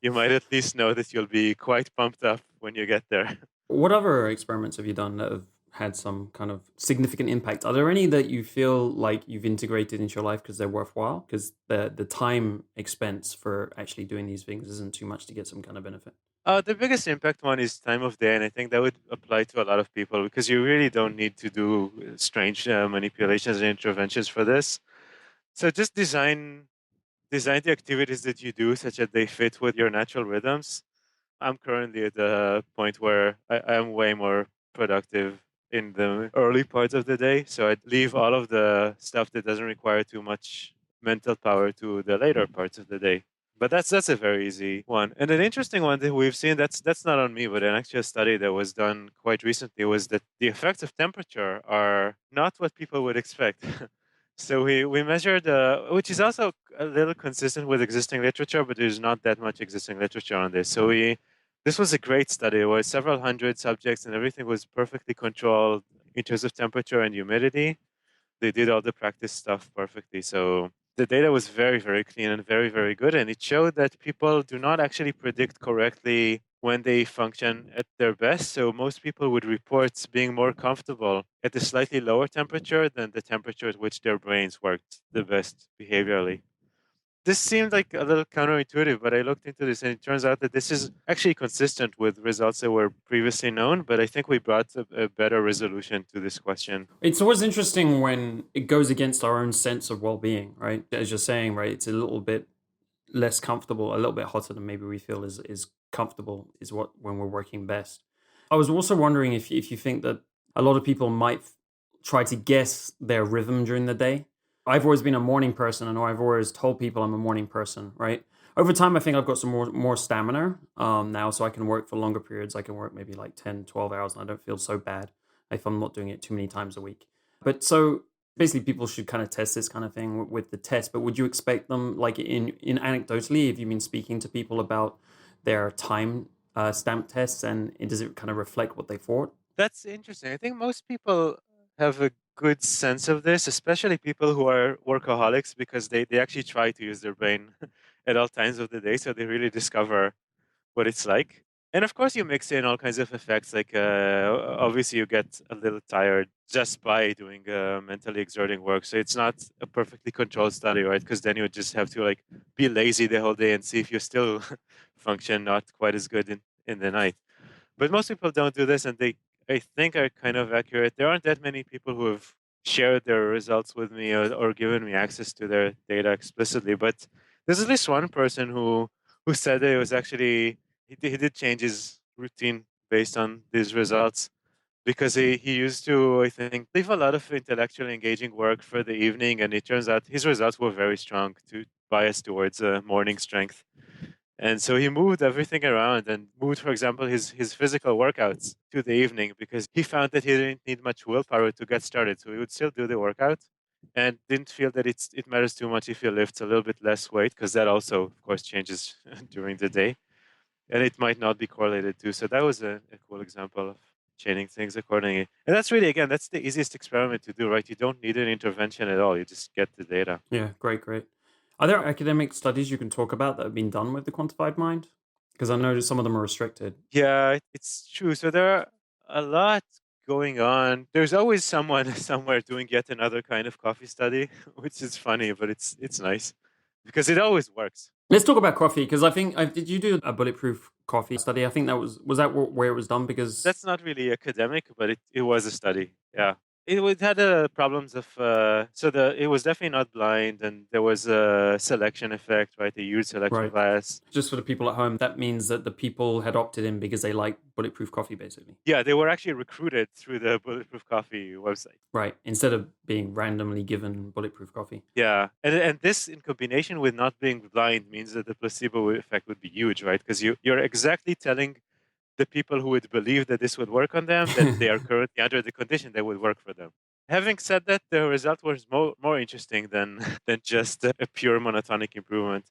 [SPEAKER 2] you might at least know that you'll be quite pumped up when you get there.
[SPEAKER 1] What other experiments have you done that have had some kind of significant impact? Are there any that you feel like you've integrated into your life because they're worthwhile? Because the time expense for actually doing these things isn't too much to get some kind of benefit.
[SPEAKER 2] The biggest impact one is time of day, and I think that would apply to a lot of people because you really don't need to do strange manipulations and interventions for this. So just design the activities that you do such that they fit with your natural rhythms. I'm currently at the point where I am way more productive in the early parts of the day. So I'd leave all of the stuff that doesn't require too much mental power to the later parts of the day. But that's a very easy one. And an interesting one that we've seen that's not on me, but an actual study that was done quite recently was that the effects of temperature are not what people would expect. So we measured, which is also a little consistent with existing literature, but there's not that much existing literature on this. So this was a great study. There were several hundred subjects, and everything was perfectly controlled in terms of temperature and humidity. They did all the practice stuff perfectly. So the data was very clean and very good. And it showed that people do not actually predict correctly when they function at their best. So most people would report being more comfortable at a slightly lower temperature than the temperature at which their brains worked the best behaviorally. This seemed like a little counterintuitive, but I looked into this and it turns out that this is actually consistent with results that were previously known. But I think we brought a better resolution to this question.
[SPEAKER 1] It's always interesting when it goes against our own sense of well-being, right? As you're saying, right? It's a little bit less comfortable, a little bit hotter than maybe we feel is comfortable is what when we're working best. I was also wondering if you think that a lot of people might try to guess their rhythm during the day. I've always been a morning person, and I've always told people I'm a morning person, right? Over time, I think I've got some more stamina now, so I can work for longer periods. I can work maybe like 10, 12 hours, and I don't feel so bad if I'm not doing it too many times a week. But so basically people should kind of test this kind of thing with the test, but would you expect them like in anecdotally, if you've been speaking to people about their time stamp tests and does it kind of reflect what they thought?
[SPEAKER 2] That's interesting. I think most people have a good sense of this, especially people who are workaholics, because they actually try to use their brain at all times of the day. So they really discover what it's like. And of course, you mix in all kinds of effects. Like obviously, you get a little tired just by doing mentally exerting work. So it's not a perfectly controlled study, right? Because then you just have to like be lazy the whole day and see if you still function not quite as good in the night. But most people don't do this, and they, I think, are kind of accurate. There aren't that many people who have shared their results with me or given me access to their data explicitly. But there's at least one person who said that it was actually he did change his routine based on these results because he used to, I think, leave a lot of intellectually engaging work for the evening, and it turns out his results were very strong, to biased towards morning strength. And so he moved everything around and moved, for example, his physical workouts to the evening because he found that he didn't need much willpower to get started. So he would still do the workout and didn't feel that it matters too much if he lifts a little bit less weight, because that also, of course, changes during the day. And it might not be correlated too. So that was a cool example of chaining things accordingly. And that's really, again, that's the easiest experiment to do, right? You don't need an intervention at all. You just get the data.
[SPEAKER 1] Yeah, great, great. Are there academic studies you can talk about that have been done with the quantified mind? Because I know some of them are restricted.
[SPEAKER 2] Yeah, it's true. So there are a lot going on. There's always someone somewhere doing yet another kind of coffee study, which is funny, but it's nice because it always works.
[SPEAKER 1] Let's talk about coffee because I think did you do a bulletproof coffee study? I think that was that where it was done because
[SPEAKER 2] That's not really academic, but it was a study. Yeah. It had problems of so the it was definitely not blind, and there was a selection effect, right? A huge selection
[SPEAKER 1] right.
[SPEAKER 2] bias.
[SPEAKER 1] Just for the people at home, that means that the people had opted in because they like bulletproof coffee, basically.
[SPEAKER 2] Yeah, they were actually recruited through the Bulletproof Coffee website.
[SPEAKER 1] Right. Instead of being randomly given bulletproof coffee.
[SPEAKER 2] Yeah, and this in combination with not being blind means that the placebo effect would be huge, right? Because you're exactly telling the people who would believe that this would work on them that they are currently under the condition that would work for them. Having said that, the result was more interesting than than just a pure monotonic improvement.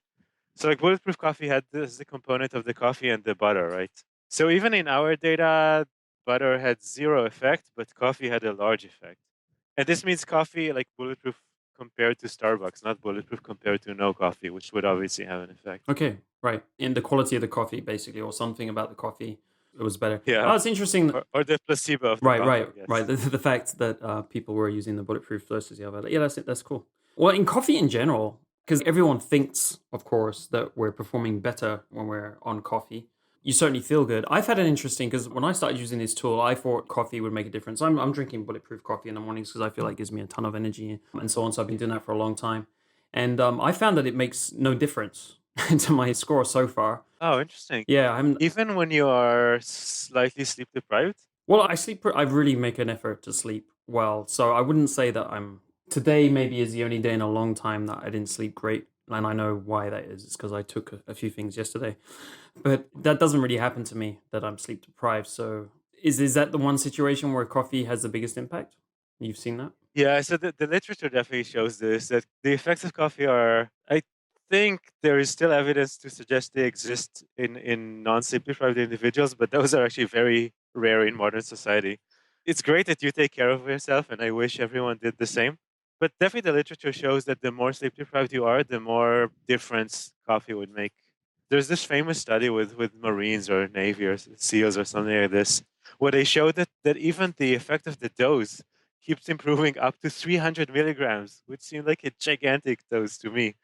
[SPEAKER 2] So like bulletproof coffee had this the component of the coffee and the butter, right? So even in our data, butter had zero effect, but coffee had a large effect. And this means coffee like bulletproof compared to Starbucks, not bulletproof compared to no coffee, which would obviously have an effect.
[SPEAKER 1] Okay, right. In the quality of the coffee, basically, or something about the coffee, it was better.
[SPEAKER 2] Yeah.
[SPEAKER 1] Oh, it's interesting.
[SPEAKER 2] Or the placebo of the
[SPEAKER 1] Right,
[SPEAKER 2] coffee,
[SPEAKER 1] right,
[SPEAKER 2] I
[SPEAKER 1] right.
[SPEAKER 2] guess.
[SPEAKER 1] The fact that people were using the bulletproof versus the other. Yeah, that's it. That's cool. Well, in coffee in general, because everyone thinks, of course, that we're performing better when we're on coffee. You certainly feel good. I've had an interesting because when I started using this tool, I thought coffee would make a difference. I'm drinking bulletproof coffee in the mornings because I feel like it gives me a ton of energy and so on. So I've been doing that for a long time, and I found that it makes no difference to my score so far.
[SPEAKER 2] Oh, interesting.
[SPEAKER 1] Yeah, I'm
[SPEAKER 2] Even when you are slightly sleep deprived?
[SPEAKER 1] well, I sleep. I really make an effort to sleep well, so I wouldn't say that I'm. Today maybe is the only day in a long time that I didn't sleep great, and I know why that is. It's because I took a few things yesterday, but that doesn't really happen to me that I'm sleep deprived. So is that the one situation where coffee has the biggest impact? You've seen that?
[SPEAKER 2] Yeah, so the literature definitely shows this, that the effects of coffee are, I think there is still evidence to suggest they exist in non-sleep deprived individuals, but those are actually very rare in modern society. It's great that you take care of yourself, and I wish everyone did the same. But definitely the literature shows that the more sleep deprived you are, the more difference coffee would make. There's this famous study with Marines or Navy or SEALs or something like this, where they showed that even the effect of the dose keeps improving up to 300 milligrams, which seemed like a gigantic dose to me.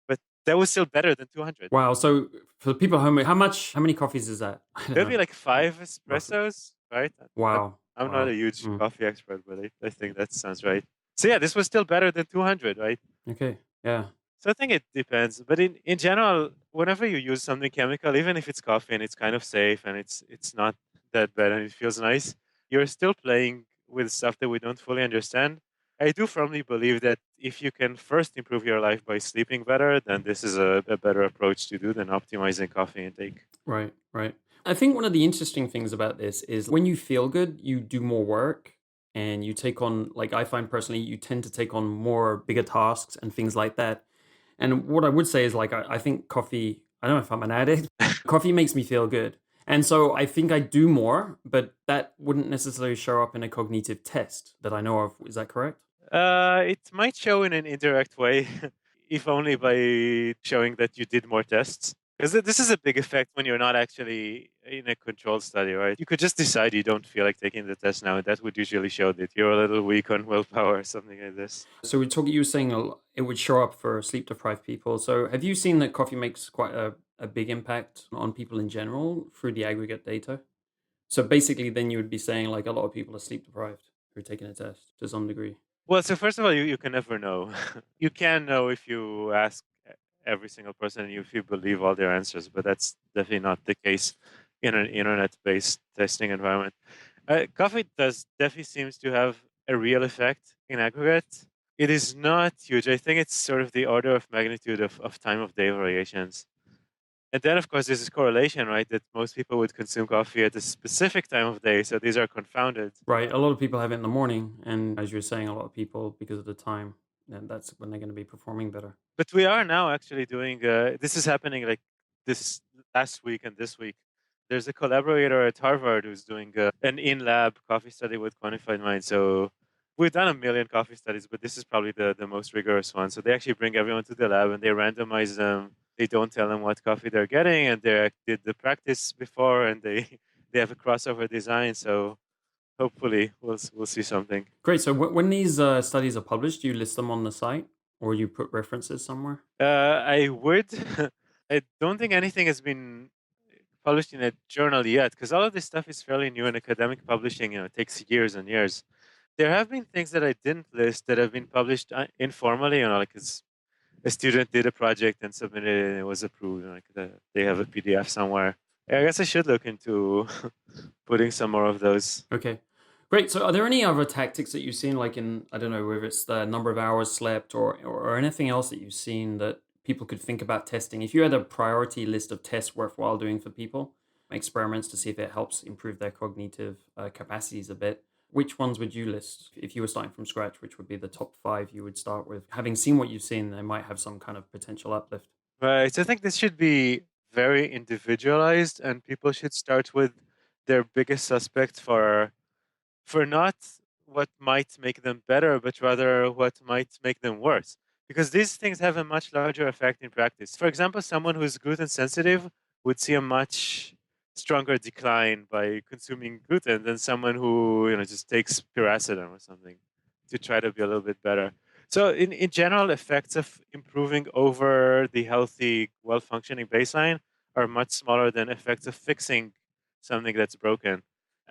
[SPEAKER 2] But that was still better than 200.
[SPEAKER 1] Wow. So for the people at home, how many coffees is that? I don't
[SPEAKER 2] That'd be
[SPEAKER 1] know,
[SPEAKER 2] like five
[SPEAKER 1] roughly.
[SPEAKER 2] espressos, right?
[SPEAKER 1] Wow.
[SPEAKER 2] I'm not a
[SPEAKER 1] Wow.
[SPEAKER 2] huge
[SPEAKER 1] Mm.
[SPEAKER 2] coffee expert, but I think that sounds right. So yeah, this was still better than 200, right?
[SPEAKER 1] Okay. Yeah.
[SPEAKER 2] So I think it depends. But in general, whenever you use something chemical, even if it's coffee and it's kind of safe and it's not that bad and it feels nice, you're still playing with stuff that we don't fully understand. I do firmly believe that if you can first improve your life by sleeping better, then this is a better approach to do than optimizing coffee intake.
[SPEAKER 1] Right, right. I think one of the interesting things about this is when you feel good, you do more work and you take on, like I find personally, you tend to take on more bigger tasks and things like that. And what I would say is like, I think coffee, I don't know if I'm an addict, coffee makes me feel good. And so I think I do more, but that wouldn't necessarily show up in a cognitive test that I know of. Is that correct?
[SPEAKER 2] It might show in an indirect way, if only by showing that you did more tests. Because this is a big effect when you're not actually in a controlled study, right? You could just decide you don't feel like taking the test now, and that would usually show that you're a little weak on willpower or something like this.
[SPEAKER 1] So we talk. You were saying it would show up for sleep deprived people. So have you seen that coffee makes quite a big impact on people in general through the aggregate data? So basically, then you would be saying like a lot of people are sleep deprived who are taking a test to some degree.
[SPEAKER 2] Well, so first of all, you can never know. You can know if you ask every single person and if you believe all their answers, but that's definitely not the case in an internet-based testing environment. Coffee does definitely seems to have a real effect in aggregate. It is not huge. I think it's sort of the order of magnitude of time of day variations. And then, of course, there's this correlation, right? That most people would consume coffee at a specific time of day. So these are confounded.
[SPEAKER 1] Right. A lot of people have it in the morning, and as you're saying, a lot of people because of the time, and that's when they're going to be performing better.
[SPEAKER 2] But we are now actually doing, this is happening like this last week and this week. There's a collaborator at Harvard who's doing an in lab coffee study with Quantified Mind. So we've done a million coffee studies, but this is probably the most rigorous one. So they actually bring everyone to the lab and they randomize them. They don't tell them what coffee they're getting, and they did the practice before, and they they have a crossover design. So hopefully we'll see something.
[SPEAKER 1] Great. So when these studies are published, do you list them on the site or you put references somewhere?
[SPEAKER 2] I would. I don't think anything has been published in a journal yet, because all of this stuff is fairly new in academic publishing. It takes years and years. There have been things that I didn't list that have been published informally. Like a student did a project and submitted it, and it was approved. They have a PDF somewhere. I guess I should look into putting some more of those.
[SPEAKER 1] Okay. Great. So are there any other tactics that you've seen, like in, I don't know, whether it's the number of hours slept or anything else that you've seen that people could think about testing? If you had a priority list of tests worthwhile doing for people, experiments to see if it helps improve their cognitive capacities a bit, which ones would you list if you were starting from scratch? Which would be the top 5 you would start with? Having seen what you've seen, they might have some kind of potential uplift.
[SPEAKER 2] Right. So I think this should be very individualized, and people should start with their biggest suspect for not what might make them better, but rather what might make them worse. Because these things have a much larger effect in practice. For example, someone who's gluten sensitive would see a much stronger decline by consuming gluten than someone who just takes piracetam or something to try to be a little bit better. So in general, effects of improving over the healthy, well-functioning baseline are much smaller than effects of fixing something that's broken.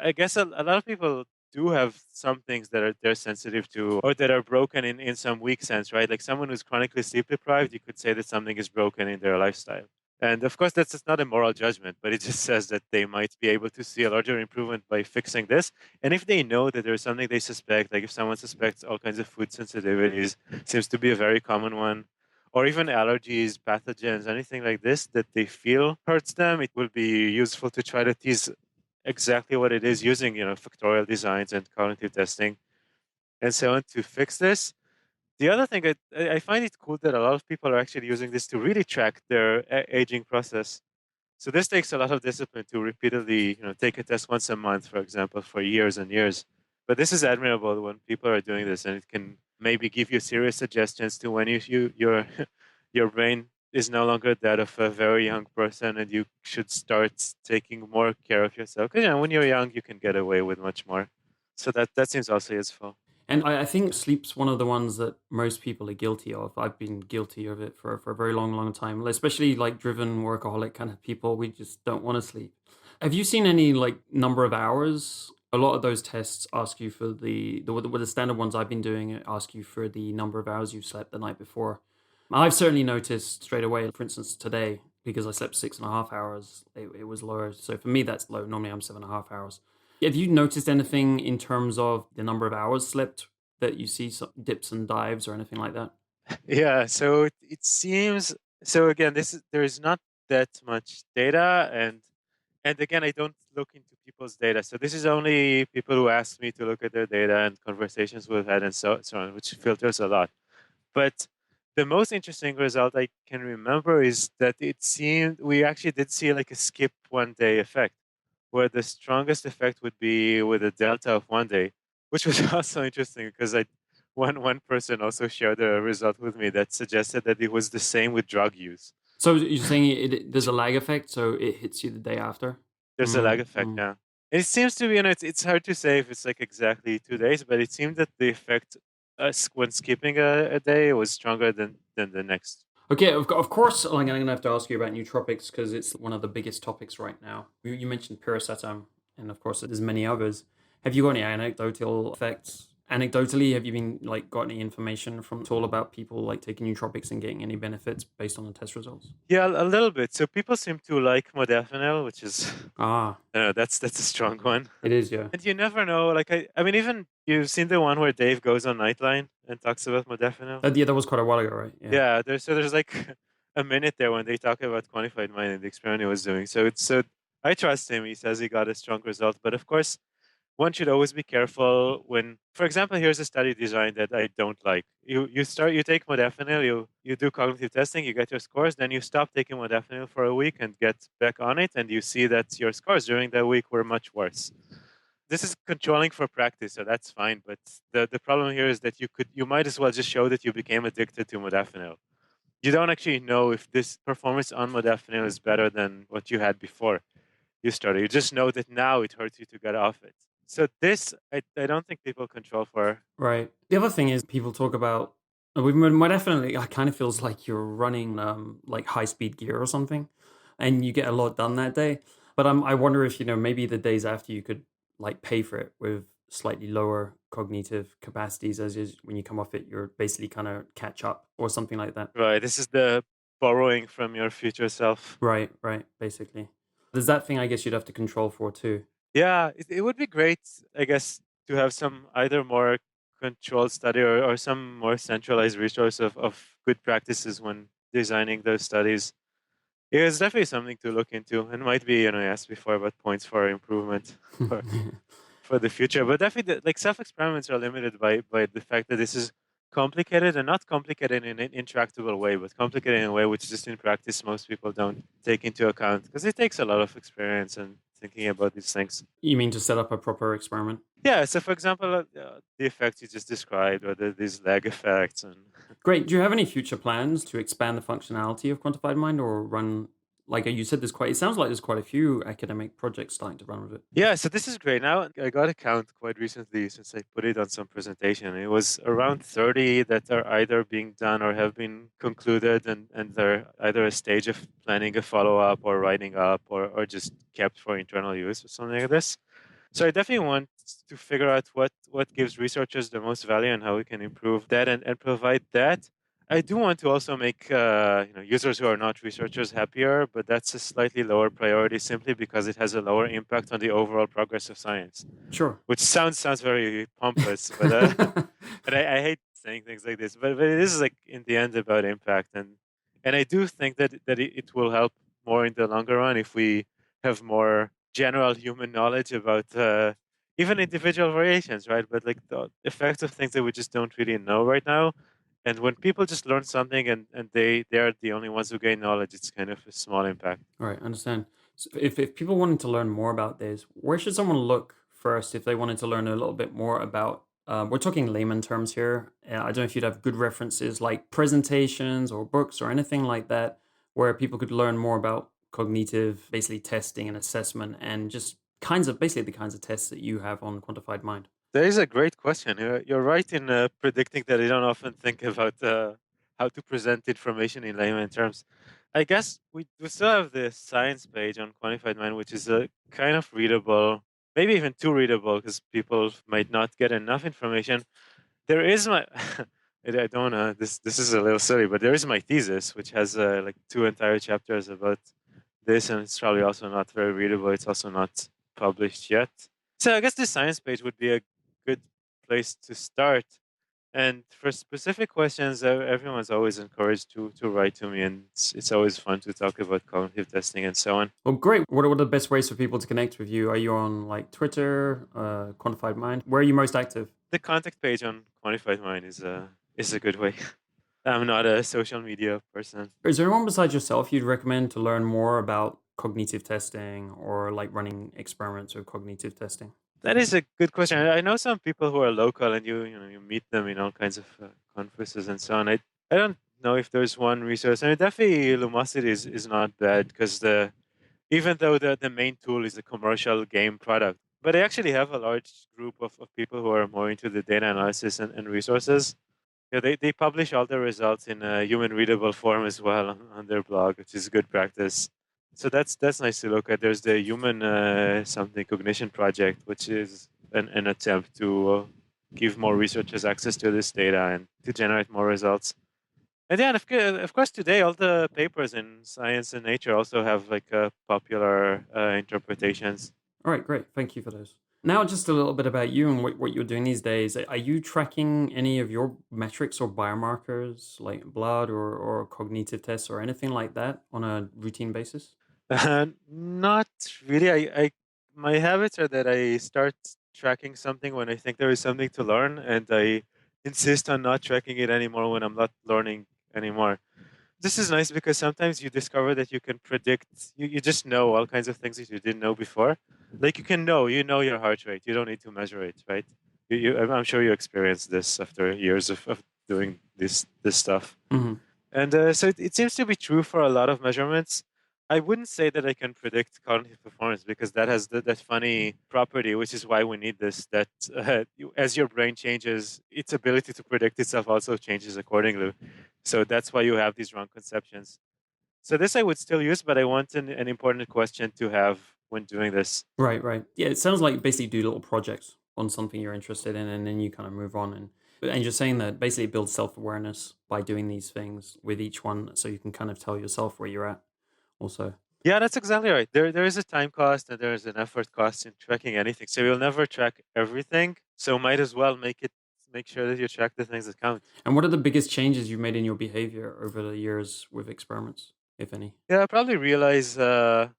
[SPEAKER 2] I guess a lot of people do have some things that they're sensitive to or that are broken in some weak sense, right? Like someone who's chronically sleep deprived, you could say that something is broken in their lifestyle. And of course, that's just not a moral judgment, but it just says that they might be able to see a larger improvement by fixing this. And if they know that there's something they suspect, like if someone suspects all kinds of food sensitivities, seems to be a very common one, or even allergies, pathogens, anything like this that they feel hurts them, it will be useful to try to tease exactly what it is using, factorial designs and cognitive testing and so on to fix this. The other thing, I find it cool that a lot of people are actually using this to really track their aging process. So this takes a lot of discipline to repeatedly, take a test once a month, for example, for years and years. But this is admirable when people are doing this, and it can maybe give you serious suggestions to when your your brain is no longer that of a very young person, and you should start taking more care of yourself. Because when you're young, you can get away with much more. So that seems also useful.
[SPEAKER 1] And I think sleep's one of the ones that most people are guilty of. I've been guilty of it for a very long, long time, especially like driven workaholic kind of people. We just don't want to sleep. Have you seen any like number of hours? A lot of those tests ask you for the standard ones I've been doing ask you for the number of hours you've slept the night before. I've certainly noticed straight away, for instance, today, because I slept 6.5 hours, it was lower. So for me, that's low. Normally I'm 7.5 hours. Have you noticed anything in terms of the number of hours slept that you see some dips and dives or anything like that?
[SPEAKER 2] Yeah, so it seems so. Again, there is not that much data, and again, I don't look into people's data. So this is only people who ask me to look at their data and conversations we've had and so on, which filters a lot. But the most interesting result I can remember is that it seemed we actually did see like a skip 1 day effect, where the strongest effect would be with a delta of 1 day, which was also interesting because one person also shared a result with me that suggested that it was the same with drug use.
[SPEAKER 1] So you're saying there's a lag effect, so it hits you the day after?
[SPEAKER 2] There's a lag effect
[SPEAKER 1] Mm.
[SPEAKER 2] now. And it seems to be, it's hard to say if it's like exactly 2 days, but it seemed that the effect when skipping a day was stronger than the next.
[SPEAKER 1] Okay, of course, like, I'm going to have to ask you about nootropics because it's one of the biggest topics right now. You mentioned piracetam, and of course there's many others. Have you got any anecdotal effects? Anecdotally, have you been like got any information from at all about people like taking nootropics and getting any benefits based on the test results?
[SPEAKER 2] Yeah, a little bit. So people seem to like modafinil, which is
[SPEAKER 1] Ah,
[SPEAKER 2] that's a strong one.
[SPEAKER 1] it is, yeah.
[SPEAKER 2] And you never know. Like I mean, even you've seen the one where Dave goes on Nightline and talks about modafinil.
[SPEAKER 1] Yeah, that was quite a while ago, right? Yeah.
[SPEAKER 2] Yeah, there's like a minute there when they talk about quantified mind and the experiment he was doing. So I trust him. He says he got a strong result, but of course one should always be careful when, for example, here's a study design that I don't like. You take modafinil, you do cognitive testing, you get your scores, then you stop taking modafinil for a week and get back on it, and you see that your scores during that week were much worse. This is controlling for practice, so that's fine. But the problem here is that you might as well just show that you became addicted to modafinil. You don't actually know if this performance on modafinil is better than what you had before you started. You just know that now it hurts you to get off it. So this, I don't think people control for.
[SPEAKER 1] Right. The other thing is people talk about with modafinil, it kind of feels like you're running like high speed gear or something, and you get a lot done that day. But I wonder if maybe the days after you could like pay for it with slightly lower cognitive capacities, as is when you come off it, you're basically kind of catch up or something like that.
[SPEAKER 2] Right, this is the borrowing from your future self.
[SPEAKER 1] Right. Right. Basically, there's that thing I guess you'd have to control for too.
[SPEAKER 2] Yeah, it would be great, I guess, to have some either more controlled study or some more centralized resource of good practices when designing those studies. Yeah, it's definitely something to look into, and might be, I asked before about points for improvement for, for the future. But definitely, like self experiments are limited by the fact that this is complicated and not complicated in an intractable way, but complicated in a way which just in practice most people don't take into account because it takes a lot of experience and thinking about these things.
[SPEAKER 1] You mean to set up a proper experiment?
[SPEAKER 2] Yeah. So, for example, the effects you just described, or these lag effects, and
[SPEAKER 1] Great. Do you have any future plans to expand the functionality of Quantified Mind or run, like you said, it sounds like there's quite a few academic projects starting to run with it.
[SPEAKER 2] yeah, so this is great. Now I got a count quite recently since I put it on some presentation. It was around 30 that are either being done or have been concluded, and they're either a stage of planning a follow up or writing up or just kept for internal use or something like this. So I definitely want to figure out what gives researchers the most value and how we can improve that and provide that. I do want to also make users who are not researchers happier, but that's a slightly lower priority simply because it has a lower impact on the overall progress of science.
[SPEAKER 1] Sure.
[SPEAKER 2] Which sounds very pompous, but but I hate saying things like this. But it is like in the end about impact, and I do think that it will help more in the longer run if we have more general human knowledge about even individual variations, right? But like the effects of things that we just don't really know right now. And when people just learn something and they are the only ones who gain knowledge, it's kind of a small impact.
[SPEAKER 1] All right, understand. So if people wanted to learn more about this, where should someone look first if they wanted to learn a little bit more about? We're talking layman terms here. I don't know if you'd have good references like presentations or books or anything like that, where people could learn more about cognitive, basically testing and assessment, and just basically the kinds of tests that you have on Quantified Mind.
[SPEAKER 2] That is a great question. You're right in predicting that I don't often think about how to present information in layman terms. I guess we still have the science page on Quantified Mind, which is a kind of readable, maybe even too readable because people might not get enough information. There is my, I don't know, this is a little silly, but there is my thesis, which has like 2 entire chapters about this, and it's probably also not very readable. It's also not published yet. So I guess the science page would be a good place to start. And for specific questions, everyone's always encouraged to write to me, and it's always fun to talk about cognitive testing and so on.
[SPEAKER 1] Well, great. What are the best ways for people to connect with you? Are you on like Twitter, Quantified Mind? Where are you most active?
[SPEAKER 2] The contact page on Quantified Mind is a good way. I'm not a social media person.
[SPEAKER 1] Is there anyone besides yourself you'd recommend to learn more about cognitive testing or like running experiments with cognitive testing?
[SPEAKER 2] That is a good question. I know some people who are local, and you meet them in all kinds of conferences and so on. I don't know if there's one resource. I mean, definitely Lumosity is not bad because even though the main tool is a commercial game product, but they actually have a large group of people who are more into the data analysis and resources. Yeah, they publish all their results in a human readable form as well on their blog, which is good practice. So that's nice to look at. There's the human something cognition project, which is an attempt to give more researchers access to this data and to generate more results. And yeah, and of course, today all the papers in Science and Nature also have like popular interpretations.
[SPEAKER 1] All right, great. Thank you for those. Now, just a little bit about you and what you're doing these days. Are you tracking any of your metrics or biomarkers like blood or cognitive tests or anything like that on a routine basis?
[SPEAKER 2] Not really. My habits are that I start tracking something when I think there is something to learn, and I insist on not tracking it anymore when I'm not learning anymore. This is nice because sometimes you discover that you can predict, you just know all kinds of things that you didn't know before. Like you know your heart rate. You don't need to measure it, right? I'm sure you experienced this after years of doing this stuff.
[SPEAKER 1] Hmm.
[SPEAKER 2] And so it seems to be true for a lot of measurements. I wouldn't say that I can predict cognitive performance because that has that funny property, which is why we need this. That as your brain changes, its ability to predict itself also changes accordingly. So that's why you have these wrong conceptions. So this I would still use, but I want an important question to have when doing this.
[SPEAKER 1] Right, right. Yeah, it sounds like basically do little projects on something you're interested in, and then you kind of move on. And you're saying that basically build self awareness by doing these things with each one, so you can kind of tell yourself where you're at. Also,
[SPEAKER 2] Yeah, that's exactly right. There is a time cost and there is an effort cost in tracking anything. So you'll never track everything. So might as well make sure that you track the things that count.
[SPEAKER 1] and what are the biggest changes you've made in your behavior over the years with experiments, if any?
[SPEAKER 2] Yeah, I probably realize that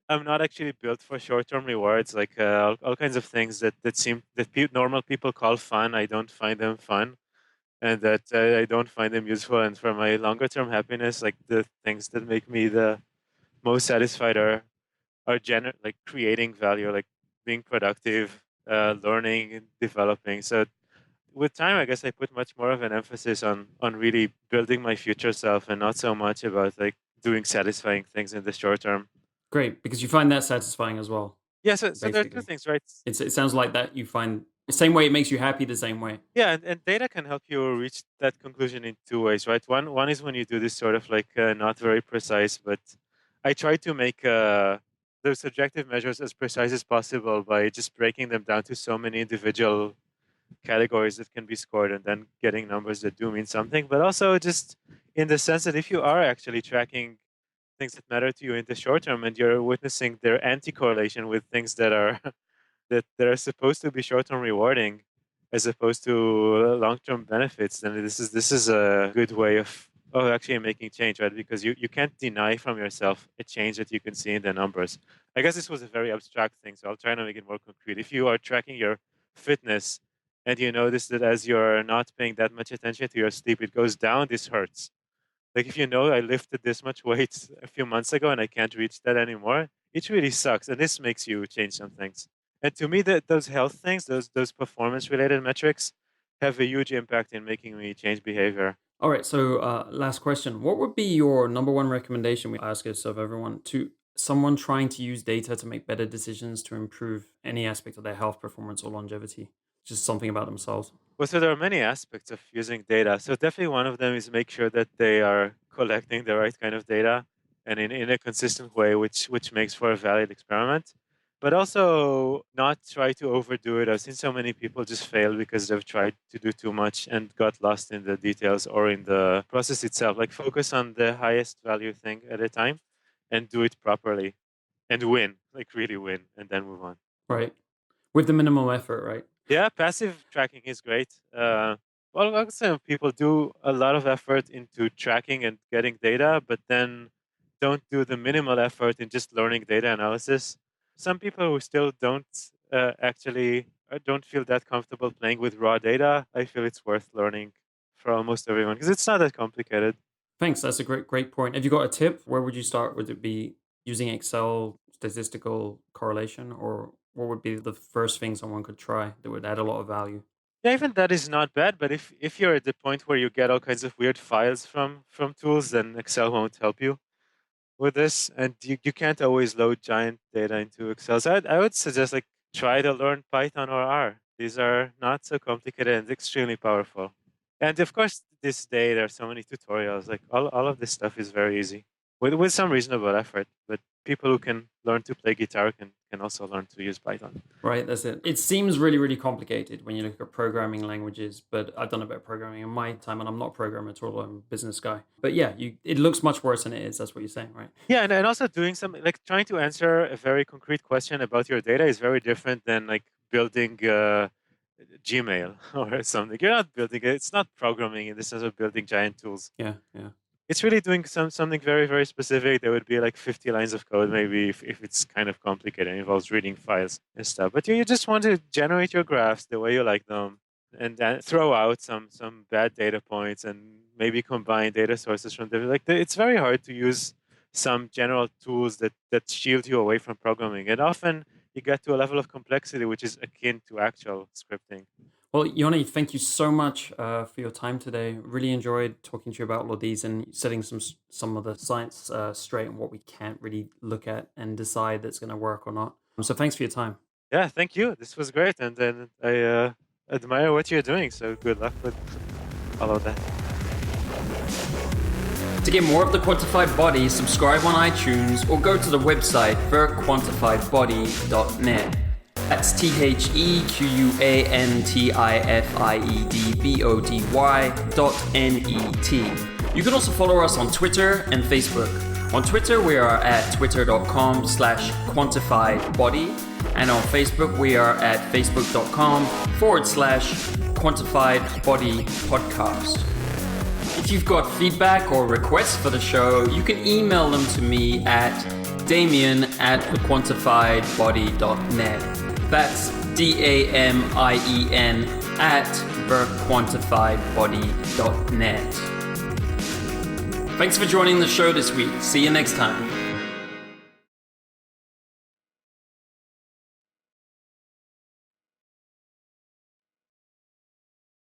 [SPEAKER 2] I'm not actually built for short-term rewards. Like all kinds of things that seem that normal people call fun, I don't find them fun, and that I don't find them useful. And for my longer-term happiness, like the things that make me the most satisfied are like creating value, like being productive, learning, and developing. So with time, I guess I put much more of an emphasis on really building my future self, and not so much about like doing satisfying things in the short term.
[SPEAKER 1] Great, because you find that satisfying as well.
[SPEAKER 2] Yeah. So there are two
[SPEAKER 1] Basically,
[SPEAKER 2] things, right?
[SPEAKER 1] it sounds like that you find the same way it makes you happy, the same way.
[SPEAKER 2] Yeah, and data can help you reach that conclusion in two ways, right? One is when you do this sort of like not very precise, but I try to make those subjective measures as precise as possible by just breaking them down to so many individual categories that can be scored and then getting numbers that do mean something. But also just in the sense that if you are actually tracking things that matter to you in the short term and you're witnessing their anti-correlation with things that are that are supposed to be short-term rewarding as opposed to long-term benefits, then this is a good way of actually making change, right? Because you can't deny from yourself a change that you can see in the numbers. I guess this was a very abstract thing, so I'll try to make it more concrete. If you are tracking your fitness and you notice that as you're not paying that much attention to your sleep, it goes down, this hurts. Like if you know I lifted this much weight a few months ago and I can't reach that anymore, it really sucks. And this makes you change some things. And to me, that those health things, those performance related metrics, have a huge impact in making me change behavior.
[SPEAKER 1] All right. So, last question: what would be your number one recommendation? We ask this of everyone to someone trying to use data to make better decisions to improve any aspect of their health, performance, or longevity. Just something about themselves.
[SPEAKER 2] Well, so there are many aspects of using data. So definitely one of them is make sure that they are collecting the right kind of data and in a consistent way, which makes for a valid experiment. But also not try to overdo it. I've seen so many people just fail because they've tried to do too much and got lost in the details or in the process itself. Like focus on the highest value thing at a time and do it properly and win, like really win, and then move on.
[SPEAKER 1] Right. With the minimum effort. Right.
[SPEAKER 2] Yeah, passive tracking is great. Well, like I said, people do a lot of effort into tracking and getting data, but then don't do the minimal effort in just learning data analysis. Some people who still don't actually don't feel that comfortable playing with raw data, I feel it's worth learning for almost everyone because it's not that complicated.
[SPEAKER 1] Thanks. That's a great point. Have you got a tip? Where would you start? Would it be using Excel statistical correlation, or what would be the first thing someone could try that would add a lot of value?
[SPEAKER 2] Yeah, even that is not bad, but if you're at the point where you get all kinds of weird files from tools, then Excel won't help you with this, and you can't always load giant data into Excel. So I would suggest like try to learn Python or R. These are not so complicated and extremely powerful. And of course, this day there are so many tutorials. Like all of this stuff is very easy. with some reasonable effort. But people who can learn to play guitar can also learn to use Python.
[SPEAKER 1] Right, that's it. It seems really, really complicated when you look at programming languages, but I've done a bit of programming in my time, and I'm not a programmer at all. I'm a business guy. But yeah, it looks much worse than it is. That's what you're saying, right?
[SPEAKER 2] Yeah, and also doing something like trying to answer a very concrete question about your data is very different than like building Gmail or something. You're not building it. It's not programming in the sense of building giant tools.
[SPEAKER 1] Yeah, yeah.
[SPEAKER 2] It's really doing something very, very specific. There would be like 50 lines of code, maybe if it's kind of complicated and involves reading files and stuff. But you just want to generate your graphs the way you like them, and then throw out some bad data points and maybe combine data sources from different. It's very hard to use some general tools that shield you away from programming, and often you get to a level of complexity which is akin to actual scripting.
[SPEAKER 1] Well, Yoni, thank you so much for your time today. Really enjoyed talking to you about all of these and setting some of the science straight and what we can't really look at and decide that's going to work or not. So thanks for your time.
[SPEAKER 2] Yeah, thank you. This was great, and then I admire what you're doing. So good luck with all of that.
[SPEAKER 1] To get more of the Quantified Body, subscribe on iTunes or go to the website thequantifiedbody.net. That's TheQuantifiedBody.net. You can also follow us on Twitter and Facebook. On Twitter, we are at twitter.com/quantifiedbody. And on Facebook, we are at facebook.com/Quantified Body Podcast. If you've got feedback or requests for the show, you can email them to me at damien@thequantifiedbody.net. That's DAMIEN @thequantifiedbody.net. Thanks for joining the show this week. See you next time.